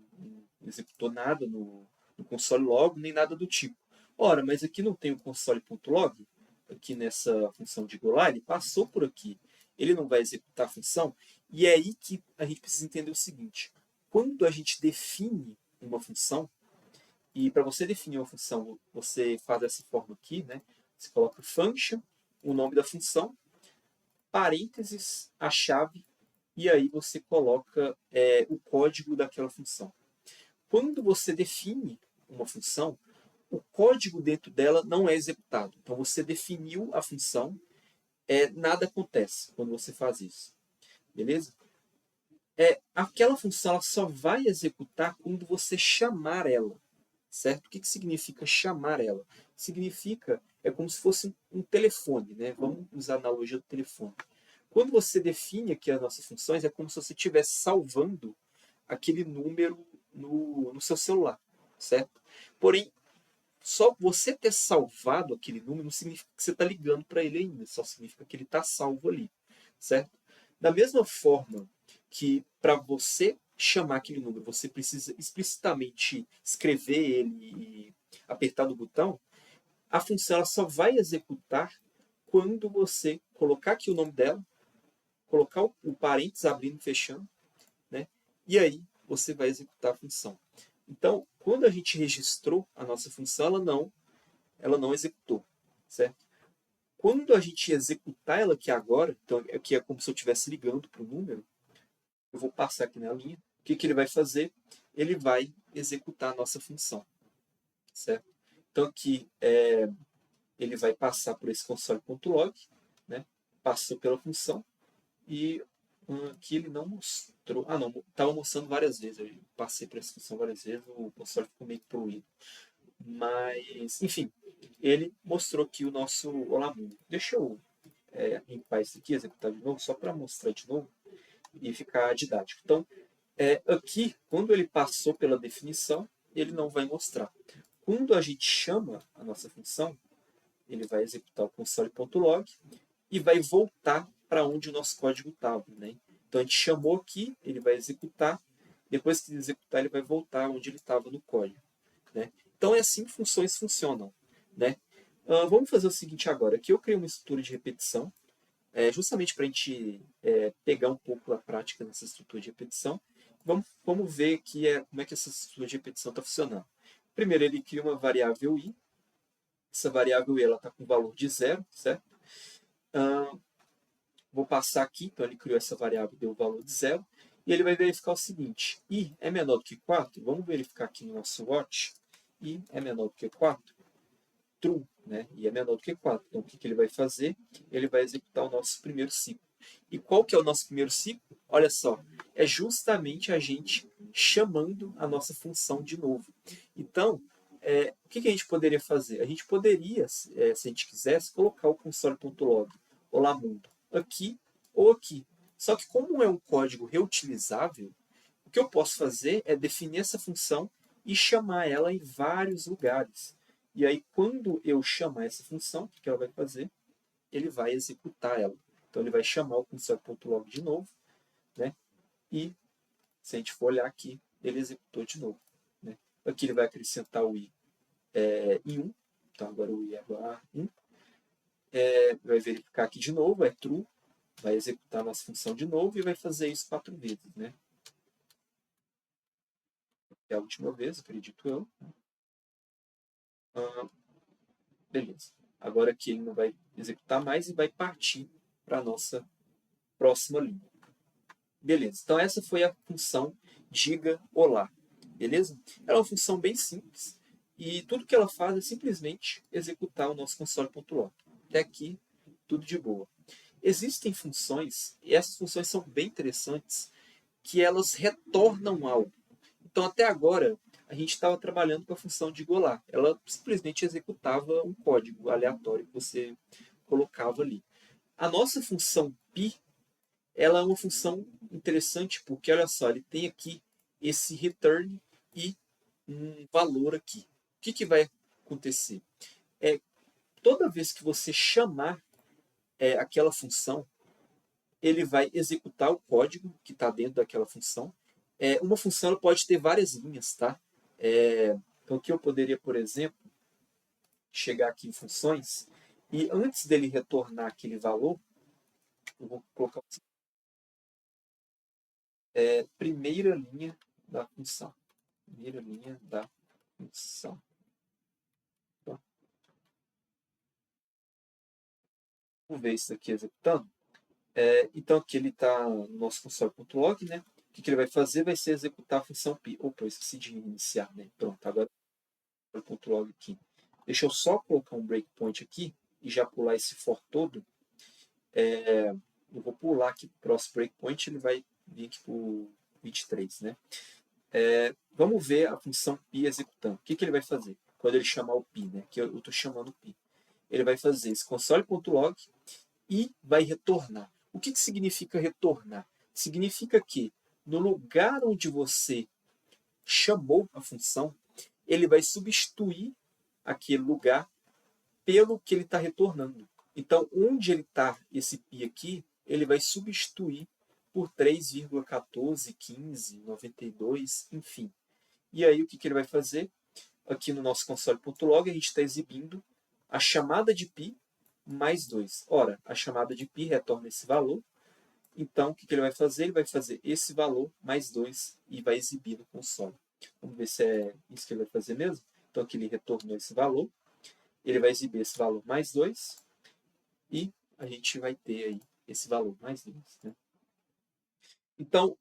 executou nada no console log, nem nada do tipo. Ora, mas aqui não tem o console.log? Aqui nessa função de golar, ele passou por aqui. Ele não vai executar a função? E é aí que a gente precisa entender o seguinte. Quando a gente define uma função, e para você definir uma função, você faz dessa forma aqui, né? Você coloca function, o nome da função, parênteses, a chave, e aí você coloca o código daquela função. Quando você define uma função, o código dentro dela não é executado. Então você definiu a função, nada acontece quando você faz isso. Beleza? Aquela função ela só vai executar quando você chamar ela. Certo? O que significa chamar ela? Significa, é como se fosse um telefone. Né? Vamos usar a analogia do telefone. Quando você define aqui as nossas funções, é como se você estivesse salvando aquele número no seu celular, certo? Porém, só você ter salvado aquele número não significa que você está ligando para ele ainda, só significa que ele está salvo ali, certo? Da mesma forma que para você chamar aquele número, você precisa explicitamente escrever ele e apertar no botão, a função ela só vai executar quando você colocar aqui o nome dela, colocar o parênteses abrindo e fechando, né? E aí você vai executar a função. Então, quando a gente registrou a nossa função, ela não executou, certo? Quando a gente executar ela aqui agora, então aqui é como se eu estivesse ligando para o número, eu vou passar aqui na linha, o que ele vai fazer? Ele vai executar a nossa função, certo? Então aqui ele vai passar por esse console.log, né? Passou pela função, e aqui ele não mostrou. Ah, não, estava mostrando várias vezes. Eu passei por essa função várias vezes, o console ficou meio poluído. Mas, enfim, ele mostrou aqui o nosso Olá Mundo. Deixa eu limpar isso aqui, executar de novo, só para mostrar de novo e ficar didático. Então, aqui, quando ele passou pela definição, ele não vai mostrar. Quando a gente chama a nossa função, ele vai executar o console.log e vai voltar para onde o nosso código estava. Né? Então a gente chamou aqui, ele vai executar, depois que ele executar, ele vai voltar onde ele estava no código. Né? Então é assim que funções funcionam. Né? Vamos fazer o seguinte agora. Aqui eu criei uma estrutura de repetição, justamente para a gente pegar um pouco a prática dessa estrutura de repetição. Vamos ver aqui como é que essa estrutura de repetição está funcionando. Primeiro, ele cria uma variável i. Essa variável i está com valor de 0, certo? Vou passar aqui, então ele criou essa variável, deu o valor de 0. E ele vai verificar o seguinte: i é menor do que 4. Vamos verificar aqui no nosso watch. I é menor do que 4. True, né? I é menor do que 4. Então, o que ele vai fazer? Ele vai executar o nosso primeiro ciclo. E qual que é o nosso primeiro ciclo? Olha só, é justamente a gente chamando a nossa função de novo. Então, o que a gente poderia fazer? A gente poderia, se a gente quisesse, colocar o console.log, olá mundo, aqui ou aqui. Só que como é um código reutilizável, o que eu posso fazer é definir essa função e chamar ela em vários lugares. E aí, quando eu chamar essa função, o que ela vai fazer? Ele vai executar ela. Então, ele vai chamar o console.log de novo, né? E, se a gente for olhar aqui, ele executou de novo. Né? Aqui ele vai acrescentar o i em 1. Então, agora o i é igual a 1. Vai verificar aqui de novo, é true. Vai executar a nossa função de novo e vai fazer isso 4 vezes. Né? É a última vez, acredito eu. Beleza. Agora aqui ele não vai executar mais e vai partir para a nossa próxima linha. Beleza. Então essa foi a função diga olá. Beleza? Ela é uma função bem simples e tudo que ela faz é simplesmente executar o nosso console.log. Até aqui, tudo de boa. Existem funções, e essas funções são bem interessantes, que elas retornam algo. Então, até agora, a gente estava trabalhando com a função de golar. Ela simplesmente executava um código aleatório que você colocava ali. A nossa função pi, ela é uma função interessante porque, olha só, ele tem aqui esse return e um valor aqui. O que vai acontecer? Toda vez que você chamar aquela função, ele vai executar o código que está dentro daquela função. Uma função ela pode ter várias linhas, tá? Então, aqui eu poderia, por exemplo, chegar aqui em funções e antes dele retornar aquele valor, eu vou colocar primeira linha da função. Primeira linha da função. Tá? Vamos ver isso aqui executando. Então, aqui ele está no nosso console.log, né? O que ele vai fazer vai ser executar a função pi. Opa, eu esqueci de iniciar, né? Pronto, agora console.log aqui. Deixa eu só colocar um breakpoint aqui e já pular esse for todo. Eu vou pular aqui para o próximo breakpoint, ele vai vir aqui para o 23, né? Vamos ver a função pi executando. O que ele vai fazer quando ele chamar o pi, né? Que eu estou chamando o pi. Ele vai fazer esse console.log e vai retornar. O que significa retornar? Significa que no lugar onde você chamou a função, ele vai substituir aquele lugar pelo que ele está retornando. Então, onde ele está, esse pi aqui, ele vai substituir por 3,14, 15, 92, enfim. E aí, o que ele vai fazer? Aqui no nosso console.log, a gente está exibindo a chamada de pi mais 2. Ora, a chamada de pi retorna esse valor. Então, o que ele vai fazer? Ele vai fazer esse valor mais 2 e vai exibir no console. Vamos ver se é isso que ele vai fazer mesmo. Então, aqui ele retornou esse valor. Ele vai exibir esse valor mais 2 e a gente vai ter aí esse valor mais 2. Né? Então,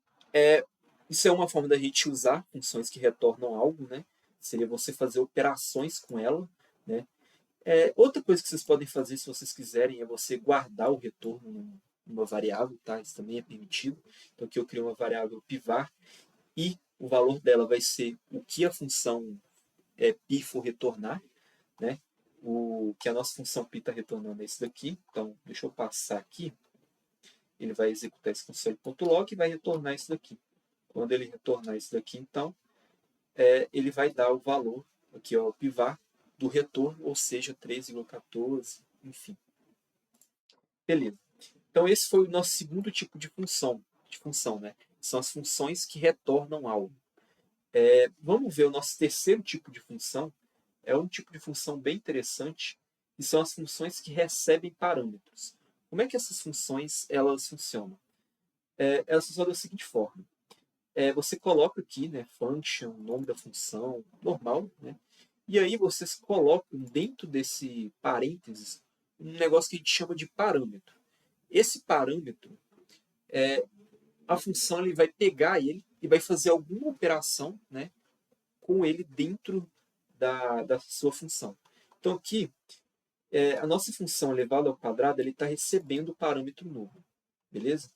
isso é uma forma da gente usar funções que retornam algo, né? Seria você fazer operações com ela, né? Outra coisa que vocês podem fazer, se vocês quiserem, é você guardar o retorno numa variável, tá? Isso também é permitido. Então, aqui eu crio uma variável pivar e o valor dela vai ser o que a função pi for retornar, né? O que a nossa função pi está retornando é esse daqui. Então, deixa eu passar aqui. Ele vai executar esse console.log e vai retornar isso daqui. Quando ele retornar isso daqui, então, ele vai dar o valor, aqui ó, o pivar, do retorno, ou seja, 13,14, enfim. Beleza. Então, esse foi o nosso segundo tipo de função, né? São as funções que retornam algo. Vamos ver o nosso terceiro tipo de função. É um tipo de função bem interessante que são as funções que recebem parâmetros. Como é que essas funções elas funcionam? Elas funcionam da seguinte forma. Você coloca aqui, né, function, nome da função, normal, né? E aí vocês colocam dentro desse parênteses um negócio que a gente chama de parâmetro. Esse parâmetro, a função ele vai pegar ele e vai fazer alguma operação, né, com ele dentro da sua função. Então aqui, a nossa função elevada ao quadrado está recebendo o parâmetro novo. Beleza?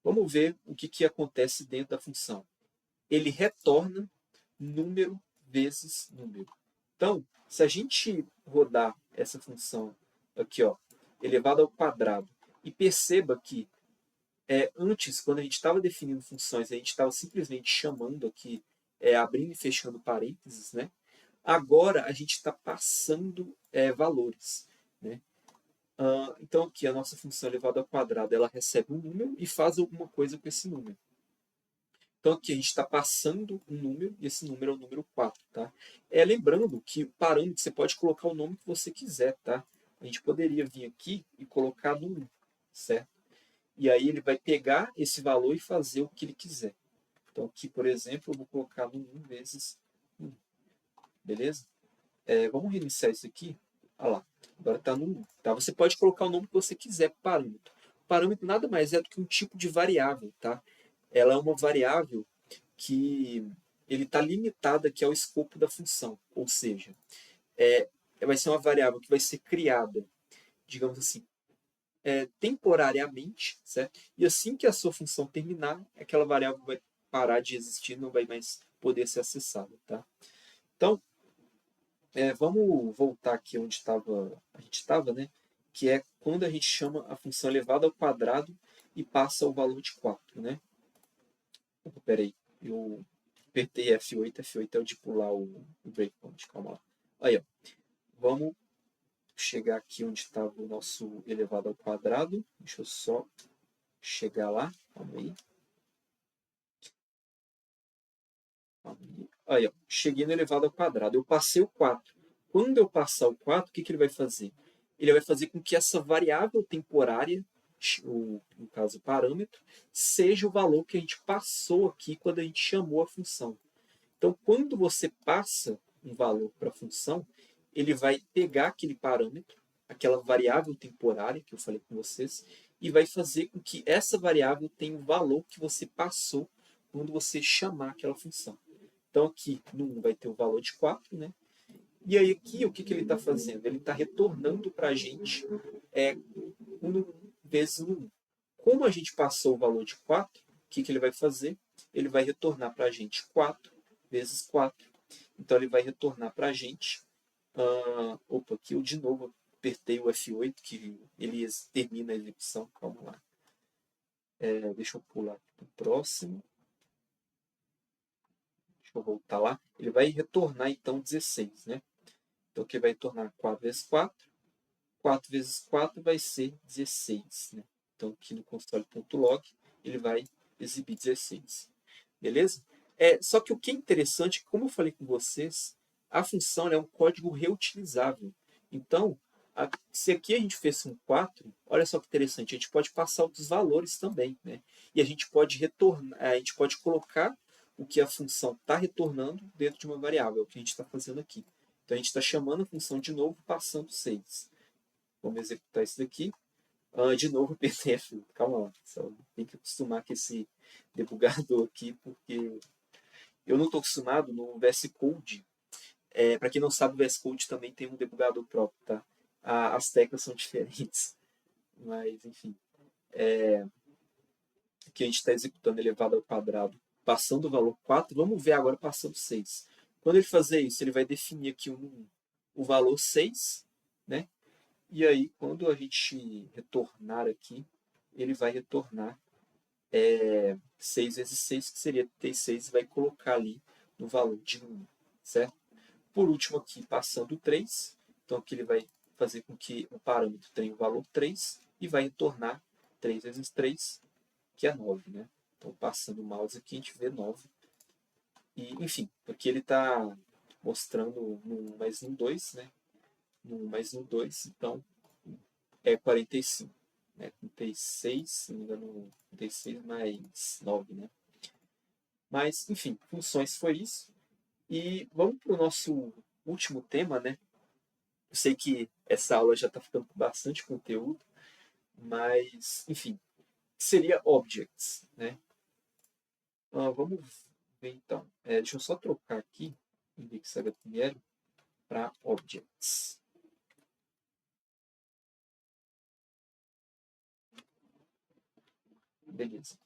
Vamos ver o que acontece dentro da função. Ele retorna número vezes número. Então, se a gente rodar essa função aqui, ó, elevado ao quadrado, e perceba que antes, quando a gente estava definindo funções, a gente estava simplesmente chamando aqui, abrindo e fechando parênteses, né? Agora a gente está passando valores, né? Então aqui a nossa função elevada ao quadrado, ela recebe um número e faz alguma coisa com esse número. Então aqui a gente está passando um número, e esse número é o número 4. Tá? Lembrando que o parâmetro, você pode colocar o nome que você quiser. Tá? A gente poderia vir aqui e colocar no 1, certo? E aí ele vai pegar esse valor e fazer o que ele quiser. Então aqui, por exemplo, eu vou colocar no 1 vezes 1. Beleza? Vamos reiniciar isso aqui. Olha lá, agora está no 1. Tá? Você pode colocar o nome que você quiser para o parâmetro. O parâmetro nada mais é do que um tipo de variável. Tá? Ela é uma variável que ele está limitado aqui ao escopo da função. Ou seja, vai ser uma variável que vai ser criada, digamos assim, temporariamente, certo? E assim que a sua função terminar, aquela variável vai parar de existir, não vai mais poder ser acessada. Tá? Então, vamos voltar aqui onde a gente estava, né? Que é quando a gente chama a função elevada ao quadrado e passa o valor de 4. Né? Opa, peraí, eu apertei F8, F8 é o de pular o breakpoint, calma lá. Aí, ó, vamos chegar aqui onde estava o nosso elevado ao quadrado. Deixa eu só chegar lá, calma aí. Aí, ó, cheguei no elevado ao quadrado. Eu passei o 4. Quando eu passar o 4, o que ele vai fazer? Ele vai fazer com que essa variável temporária, no caso o parâmetro, seja o valor que a gente passou aqui quando a gente chamou a função. Então, quando você passa um valor para a função, ele vai pegar aquele parâmetro, aquela variável temporária que eu falei com vocês, e vai fazer com que essa variável tenha o valor que você passou quando você chamar aquela função. Então, aqui no 1 vai ter o valor de 4, né? E aí aqui, o que ele está fazendo? Ele está retornando para a gente 1 vezes 1. Como a gente passou o valor de 4, o que ele vai fazer? Ele vai retornar para a gente 4 vezes 4. Então, ele vai retornar para a gente... opa, aqui eu de novo apertei o F8, que ele termina a execução. Calma lá. Deixa eu pular para o próximo. Deixa eu voltar lá. Ele vai retornar, então, 16, né? Então, aqui vai retornar 4 vezes 4. 4 vezes 4 vai ser 16, né? Então, aqui no console.log, ele vai exibir 16. Beleza? Só que o que é interessante, como eu falei com vocês, a função é um código reutilizável. Então, se aqui a gente fez um 4, olha só que interessante, a gente pode passar outros valores também. Né? E a gente pode retornar, a gente pode colocar o que a função está retornando dentro de uma variável, é o que a gente está fazendo aqui. Então, a gente está chamando a função de novo, passando 6. Vamos executar isso daqui. De novo, PDF. Calma lá. Só tem que acostumar com esse debugador aqui, porque eu não estou acostumado no VS Code. Para quem não sabe, o VS Code também tem um debugador próprio, tá? As teclas são diferentes. Mas, enfim. Aqui a gente está executando elevado ao quadrado, passando o valor 4. Vamos ver agora passando 6. Quando ele fazer isso, ele vai definir aqui o valor 6, né? E aí, quando a gente retornar aqui, ele vai retornar 6 vezes 6, que seria 36, e vai colocar ali no valor de 1, certo? Por último aqui, passando 3, então aqui ele vai fazer com que o parâmetro tenha o valor 3 e vai retornar 3 vezes 3, que é 9, né? Então, passando o mouse aqui, a gente vê 9. E, enfim, aqui ele está mostrando no 1 mais no 2, né? no 1 mais no 2, então é 45. Né? 36, se não me engano, 36 mais 9, né? Mas, enfim, funções foi isso. E vamos para o nosso último tema, né? Eu sei que essa aula já está ficando com bastante conteúdo, mas, enfim, seria objects, né? Vamos ver então. Deixa eu só trocar aqui, index HTML, para objects. Beleza.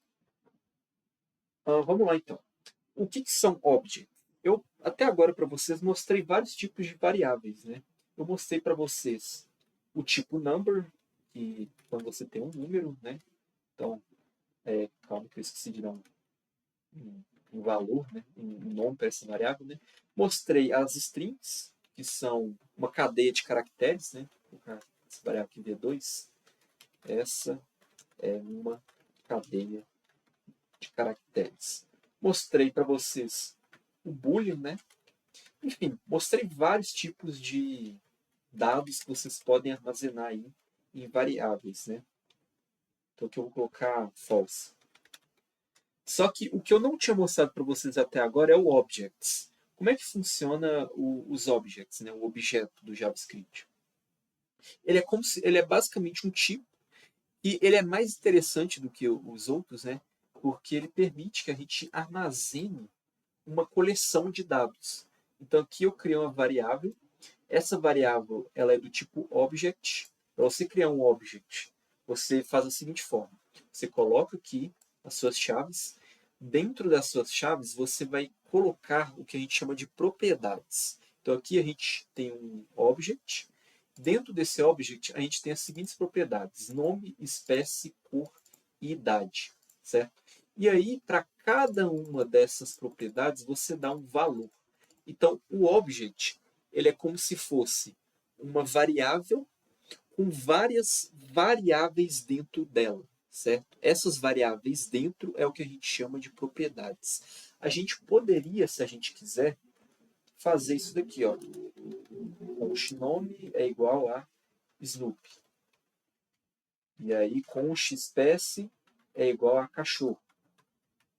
Vamos lá então. O que são objects? Eu, até agora, para vocês, mostrei vários tipos de variáveis, né? Eu mostrei para vocês o tipo number, que quando você tem um número, né? Então, calma que eu esqueci de dar um valor, né? Um nome para essa variável, né? Mostrei as strings, que são uma cadeia de caracteres, né? Vou colocar essa variável aqui V2. Essa é uma cadeia de caracteres. Mostrei para vocês o boolean, né? Enfim, mostrei vários tipos de dados que vocês podem armazenar aí em variáveis, né? Então aqui eu vou colocar false. Só que o que eu não tinha mostrado para vocês até agora é o objects. Como é que funciona os objects, né? O objeto do JavaScript? Ele é basicamente um tipo e ele é mais interessante do que os outros, né? Porque ele permite que a gente armazene uma coleção de dados. Então aqui eu criei uma variável. Essa variável ela é do tipo object. Para você criar um object, você faz da seguinte forma: você coloca aqui as suas chaves. Dentro das suas chaves, você vai colocar o que a gente chama de propriedades. Então aqui a gente tem um object. Dentro desse object, a gente tem as seguintes propriedades: nome, espécie, cor e idade, certo? E aí, para cada uma dessas propriedades, você dá um valor. Então, o object ele é como se fosse uma variável com várias variáveis dentro dela, certo? Essas variáveis dentro é o que a gente chama de propriedades. A gente poderia, se a gente quiser, fazer isso daqui, ó. Const nome é igual a Snoop. E aí, const espécie é igual a cachorro.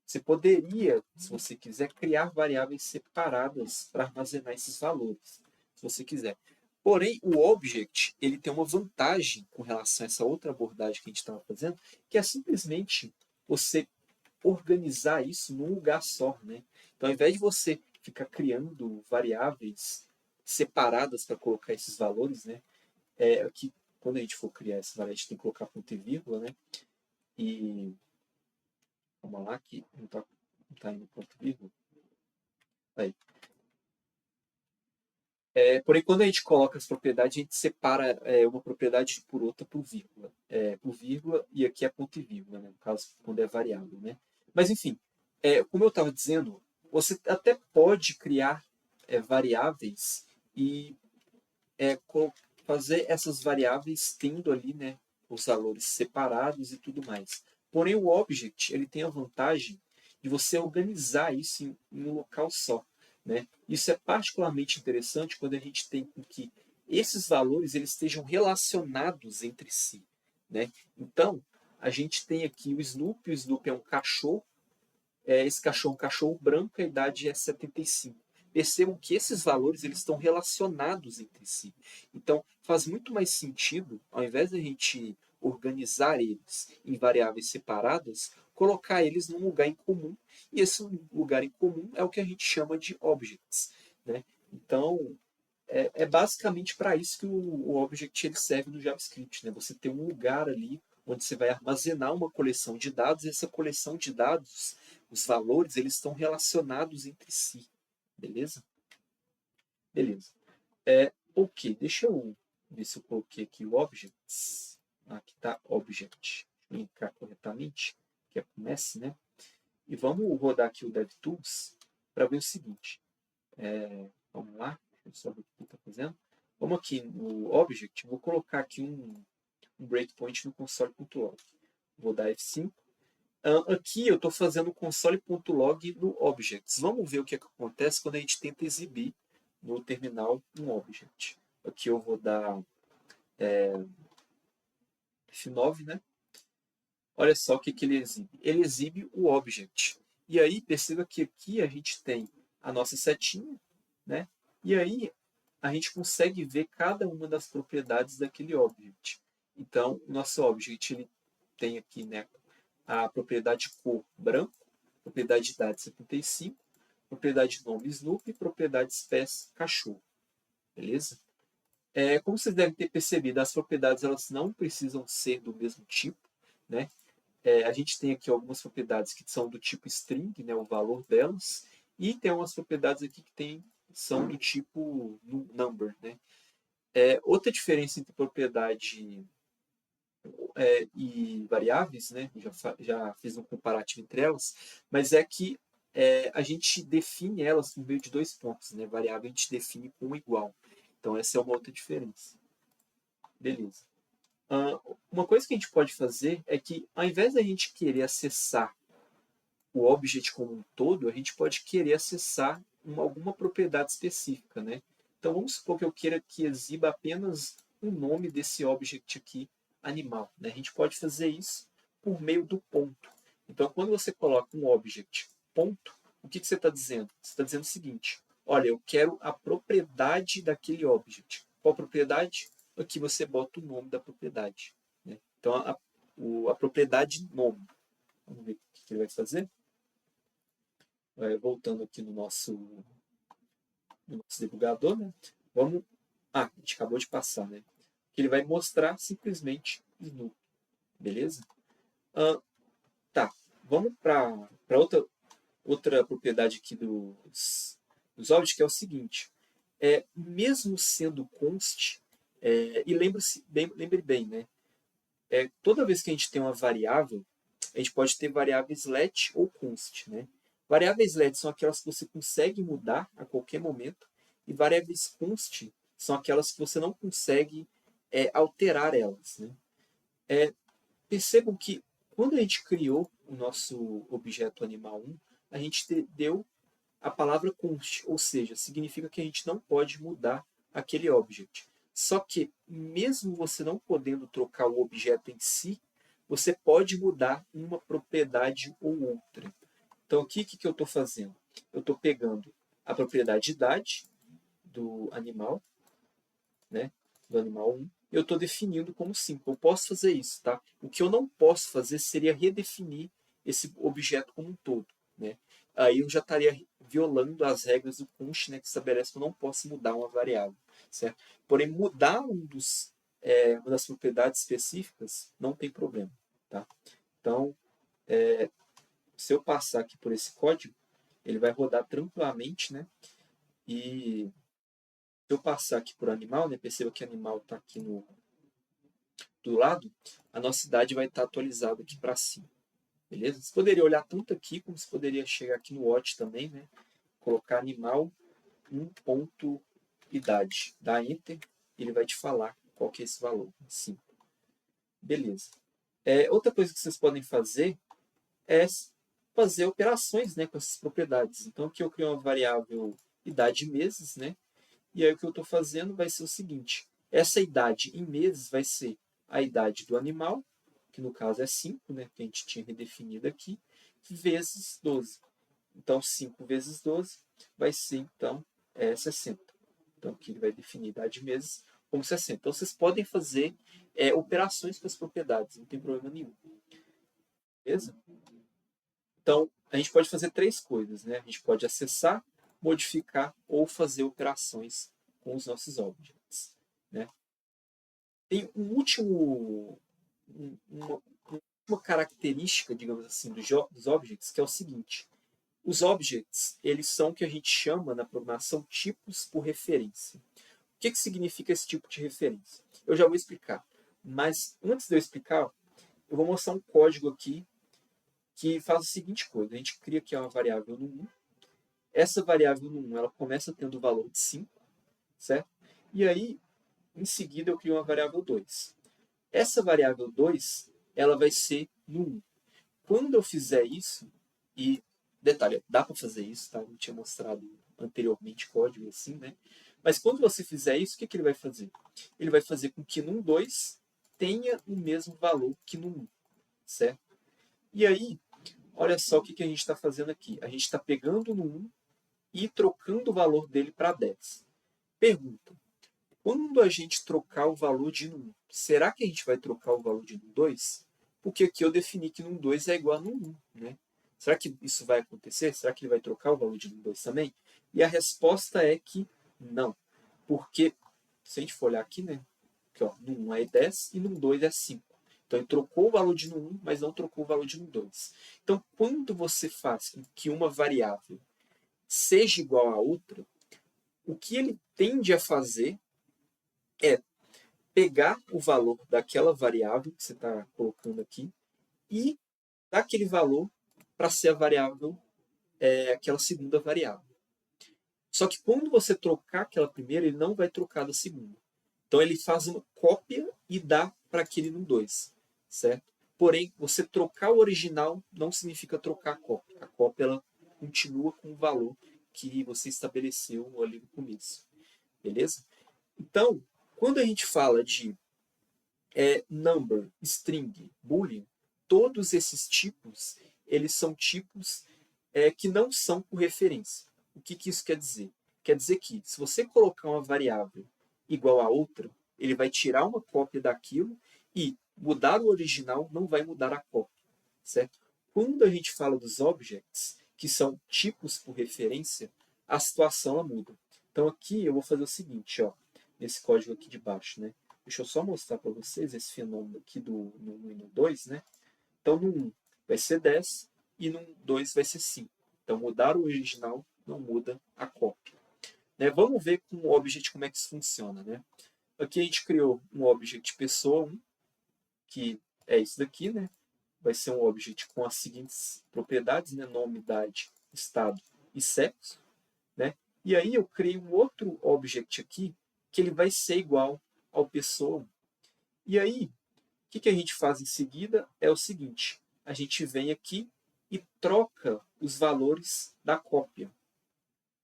Você poderia, se você quiser, criar variáveis separadas para armazenar esses valores, se você quiser. Porém, o object ele tem uma vantagem com relação a essa outra abordagem que a gente estava fazendo, que é simplesmente você organizar isso num lugar só, né? Então, ao invés de você ficar criando variáveis separadas para colocar esses valores, né? Que quando a gente for criar essa variável, a gente tem que colocar ponto e vírgula, né? E vamos lá, que não está indo ponto e vírgula. Aí. Porém, quando a gente coloca as propriedades, a gente separa uma propriedade por outra por vírgula, e aqui é ponto e vírgula, né? No caso, quando é variável, né? Mas, enfim, como eu estava dizendo, você até pode criar variáveis e fazer essas variáveis tendo ali, né, os valores separados e tudo mais. Porém, o object ele tem a vantagem de você organizar isso em um local só, né? Isso é particularmente interessante quando a gente tem que esses valores eles estejam relacionados entre si, né? Então, a gente tem aqui o Snoop é um cachorro, esse cachorro é um cachorro branco, a idade é 75. Percebam que esses valores eles estão relacionados entre si. Então, faz muito mais sentido, ao invés de a gente organizar eles em variáveis separadas, colocar eles num lugar em comum. E esse lugar em comum é o que a gente chama de objects, né? Então, basicamente para isso que o object ele serve no JavaScript, né? Você tem um lugar ali onde você vai armazenar uma coleção de dados, e essa coleção de dados, os valores, eles estão relacionados entre si, beleza? Beleza. Ok, deixa eu ver se eu coloquei aqui o objects. Aqui está object. Deixa eu linkar corretamente, que é com S, né? E vamos rodar aqui o DevTools para ver o seguinte. Vamos lá, deixa eu só ver o que está fazendo. Vamos aqui no Object, vou colocar aqui um breakpoint no console.log. Vou dar F5. Aqui eu estou fazendo o console.log no Objects. Vamos ver o que acontece quando a gente tenta exibir no terminal um Object. Aqui eu vou dar F9, né? Olha só o que ele exibe. Ele exibe o object. E aí, perceba que aqui a gente tem a nossa setinha, né? E aí, a gente consegue ver cada uma das propriedades daquele object. Então, o nosso object ele tem aqui, né, a propriedade cor branco, propriedade idade 75, propriedade nome Snoopy e propriedade espécie cachorro. Beleza? Como vocês devem ter percebido, as propriedades elas não precisam ser do mesmo tipo, né? A gente tem aqui algumas propriedades que são do tipo string, né, o valor delas, e tem umas propriedades aqui que são do tipo number. Né? Outra diferença entre propriedade e variáveis, né, já fiz um comparativo entre elas, mas é que a gente define elas por meio de 2 pontos. Né? Variável a gente define com igual. Então essa é uma outra diferença. Beleza. Uma coisa que a gente pode fazer é que, ao invés da gente querer acessar o objeto como um todo, a gente pode querer acessar alguma propriedade específica. Né? Então, vamos supor que eu queira que exiba apenas o nome desse objeto aqui, animal. Né? A gente pode fazer isso por meio do ponto. Então, quando você coloca um objeto ponto, o que você está dizendo? Você está dizendo o seguinte: olha, eu quero a propriedade daquele objeto. Qual propriedade? Aqui você bota o nome da propriedade. Né? Então, a propriedade nome. Vamos ver o que ele vai fazer? Voltando aqui no nosso debuggador, né? A gente acabou de passar, né? Que ele vai mostrar simplesmente Snoopy, beleza? Tá, vamos para outra propriedade aqui dos objects, que é o seguinte: mesmo sendo const, e lembre bem, né? Toda vez que a gente tem uma variável, a gente pode ter variáveis let ou const, né? Variáveis let são aquelas que você consegue mudar a qualquer momento, e variáveis const são aquelas que você não consegue alterar elas. Né? Percebam que quando a gente criou o nosso objeto animal 1, a gente deu a palavra const, ou seja, significa que a gente não pode mudar aquele objeto. Só que, mesmo você não podendo trocar o objeto em si, você pode mudar uma propriedade ou outra. Então, aqui, o que eu estou fazendo? Eu estou pegando a propriedade idade do animal, né, do animal 1, eu estou definindo como simple. Eu posso fazer isso. Tá? O que eu não posso fazer seria redefinir esse objeto como um todo. Né? Aí eu já estaria violando as regras do const, né, que estabelece que eu não posso mudar uma variável. Certo? Porém, mudar uma das propriedades específicas não tem problema. Tá? Então, se eu passar aqui por esse código, ele vai rodar tranquilamente, né? E se eu passar aqui por animal, né? Perceba que animal está aqui do lado, a nossa idade vai estar atualizada aqui para cima. Beleza? Você poderia olhar tanto aqui, como você poderia chegar aqui no watch também, né? Colocar animal 1.idade. Dá Enter, e ele vai te falar qual que é esse valor. Sim. Beleza. Outra coisa que vocês podem fazer é fazer operações, né, com essas propriedades. Então, aqui eu crio uma variável idade em meses, né? E aí o que eu estou fazendo vai ser o seguinte: essa idade em meses vai ser a idade do animal, que no caso é 5, né, que a gente tinha redefinido aqui, vezes 12. Então, 5 vezes 12 vai ser, então, 60. Então, aqui ele vai definir a idade de meses como 60. Então, vocês podem fazer operações com as propriedades, não tem problema nenhum. Beleza? Então, a gente pode fazer 3 coisas. Né? A gente pode acessar, modificar ou fazer operações com os nossos objects. Né? Tem uma última característica, digamos assim, dos objects, que é o seguinte: os objects, eles são o que a gente chama na programação tipos por referência. O que significa esse tipo de referência? Eu já vou explicar. Mas antes de eu explicar, eu vou mostrar um código aqui que faz a seguinte coisa. A gente cria aqui uma variável no 1. Essa variável no 1 ela começa tendo o valor de 5, certo? E aí, em seguida, eu crio uma variável 2. Essa variável 2 ela vai ser no 1. Quando eu fizer isso, e detalhe, dá para fazer isso, tá? Eu tinha mostrado anteriormente código assim, né? Mas quando você fizer isso, o que ele vai fazer? Ele vai fazer com que num 2 tenha o mesmo valor que no 1, certo? E aí, olha só o que a gente está fazendo aqui. A gente está pegando no 1 e trocando o valor dele para 10. Pergunta: quando a gente trocar o valor de num 1, será que a gente vai trocar o valor de num 2? Porque aqui eu defini que num 2 é igual a num 1, né? Será que isso vai acontecer? Será que ele vai trocar o valor de num 2 também? E a resposta é que não. Porque, se a gente for olhar aqui, né? Aqui, ó, num 1 é 10 e num 2 é 5. Então, ele trocou o valor de num 1, mas não trocou o valor de num 2. Então, quando você faz com que uma variável seja igual a outra, o que ele tende a fazer é pegar o valor daquela variável que você está colocando aqui e dar aquele valor para ser a variável, aquela segunda variável. Só que quando você trocar aquela primeira, ele não vai trocar da segunda. Então ele faz uma cópia e dá para aquele no 2, certo? Porém, você trocar o original não significa trocar a cópia. A cópia ela continua com o valor que você estabeleceu ali no começo. Beleza? Então, quando a gente fala de number, string, boolean, todos esses tipos, eles são tipos que não são por referência. O que isso quer dizer? Quer dizer que, se você colocar uma variável igual a outra, ele vai tirar uma cópia daquilo e mudar o original não vai mudar a cópia, certo? Quando a gente fala dos objects, que são tipos por referência, a situação ela muda. Então aqui eu vou fazer o seguinte, ó, nesse código aqui de baixo, né? Deixa eu só mostrar para vocês esse fenômeno aqui do no 1 e no 2, né? Então no 1 vai ser 10 e no 2 vai ser 5. Então mudar o original não muda a cópia. Né? Vamos ver com o object como é que isso funciona, né? Aqui a gente criou um object pessoa 1, que é isso daqui, né? Vai ser um object com as seguintes propriedades, né? Nome, idade, estado e sexo, né? E aí eu criei um outro object aqui que ele vai ser igual ao pessoa 1. E aí, o que a gente faz em seguida é o seguinte: a gente vem aqui e troca os valores da cópia.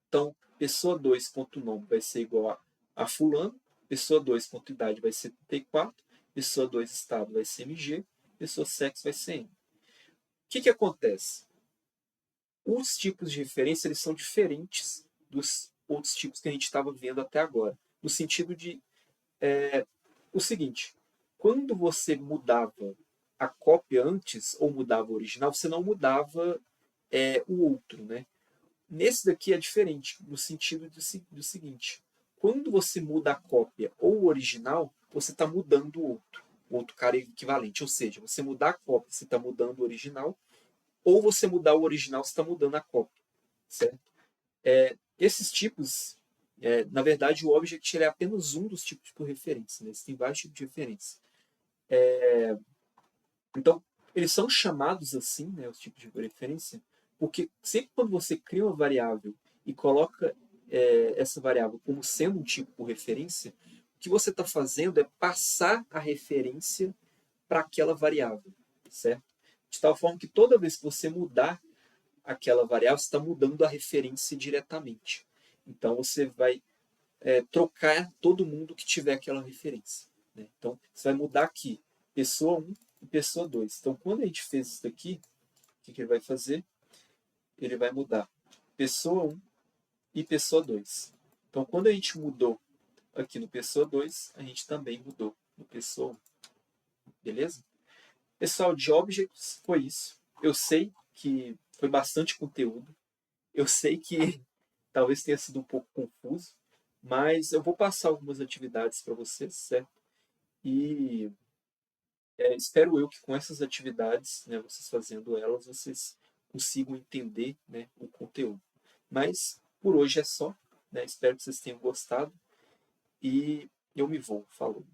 Então, pessoa 2.nome vai ser igual a fulano, pessoa 2.idade vai ser 34, pessoa 2 estado vai ser MG, pessoa sexo vai ser M. O que acontece? Os tipos de referência eles são diferentes dos outros tipos que a gente estava vendo até agora. No sentido de o seguinte: quando você mudava a cópia antes ou mudava o original, você não mudava o outro, né? Nesse daqui é diferente, no sentido do seguinte: quando você muda a cópia ou o original, você está mudando o outro cara equivalente. Ou seja, você mudar a cópia, você está mudando o original, ou você mudar o original, você está mudando a cópia, certo? Esses tipos, na verdade, o object ele é apenas um dos tipos por referência, né? Tem vários tipos de referência. Então, eles são chamados assim, né, os tipos de referência, porque sempre quando você cria uma variável e coloca essa variável como sendo um tipo por referência, o que você está fazendo é passar a referência para aquela variável, certo? De tal forma que toda vez que você mudar aquela variável, você está mudando a referência diretamente. Então, você vai trocar todo mundo que tiver aquela referência, né? Então, você vai mudar aqui pessoa 1 e pessoa 2. Então, quando a gente fez isso daqui, o que ele vai fazer? Ele vai mudar pessoa 1 e pessoa 2. Então, quando a gente mudou aqui no pessoa 2, a gente também mudou no pessoa 1. Beleza? Pessoal, de objects foi isso. Eu sei que foi bastante conteúdo. Eu sei que talvez tenha sido um pouco confuso, mas eu vou passar algumas atividades para vocês, certo? E espero eu que com essas atividades, né, vocês fazendo elas, vocês consigam entender, né, o conteúdo. Mas por hoje é só, né? Espero que vocês tenham gostado e eu me vou. Falou.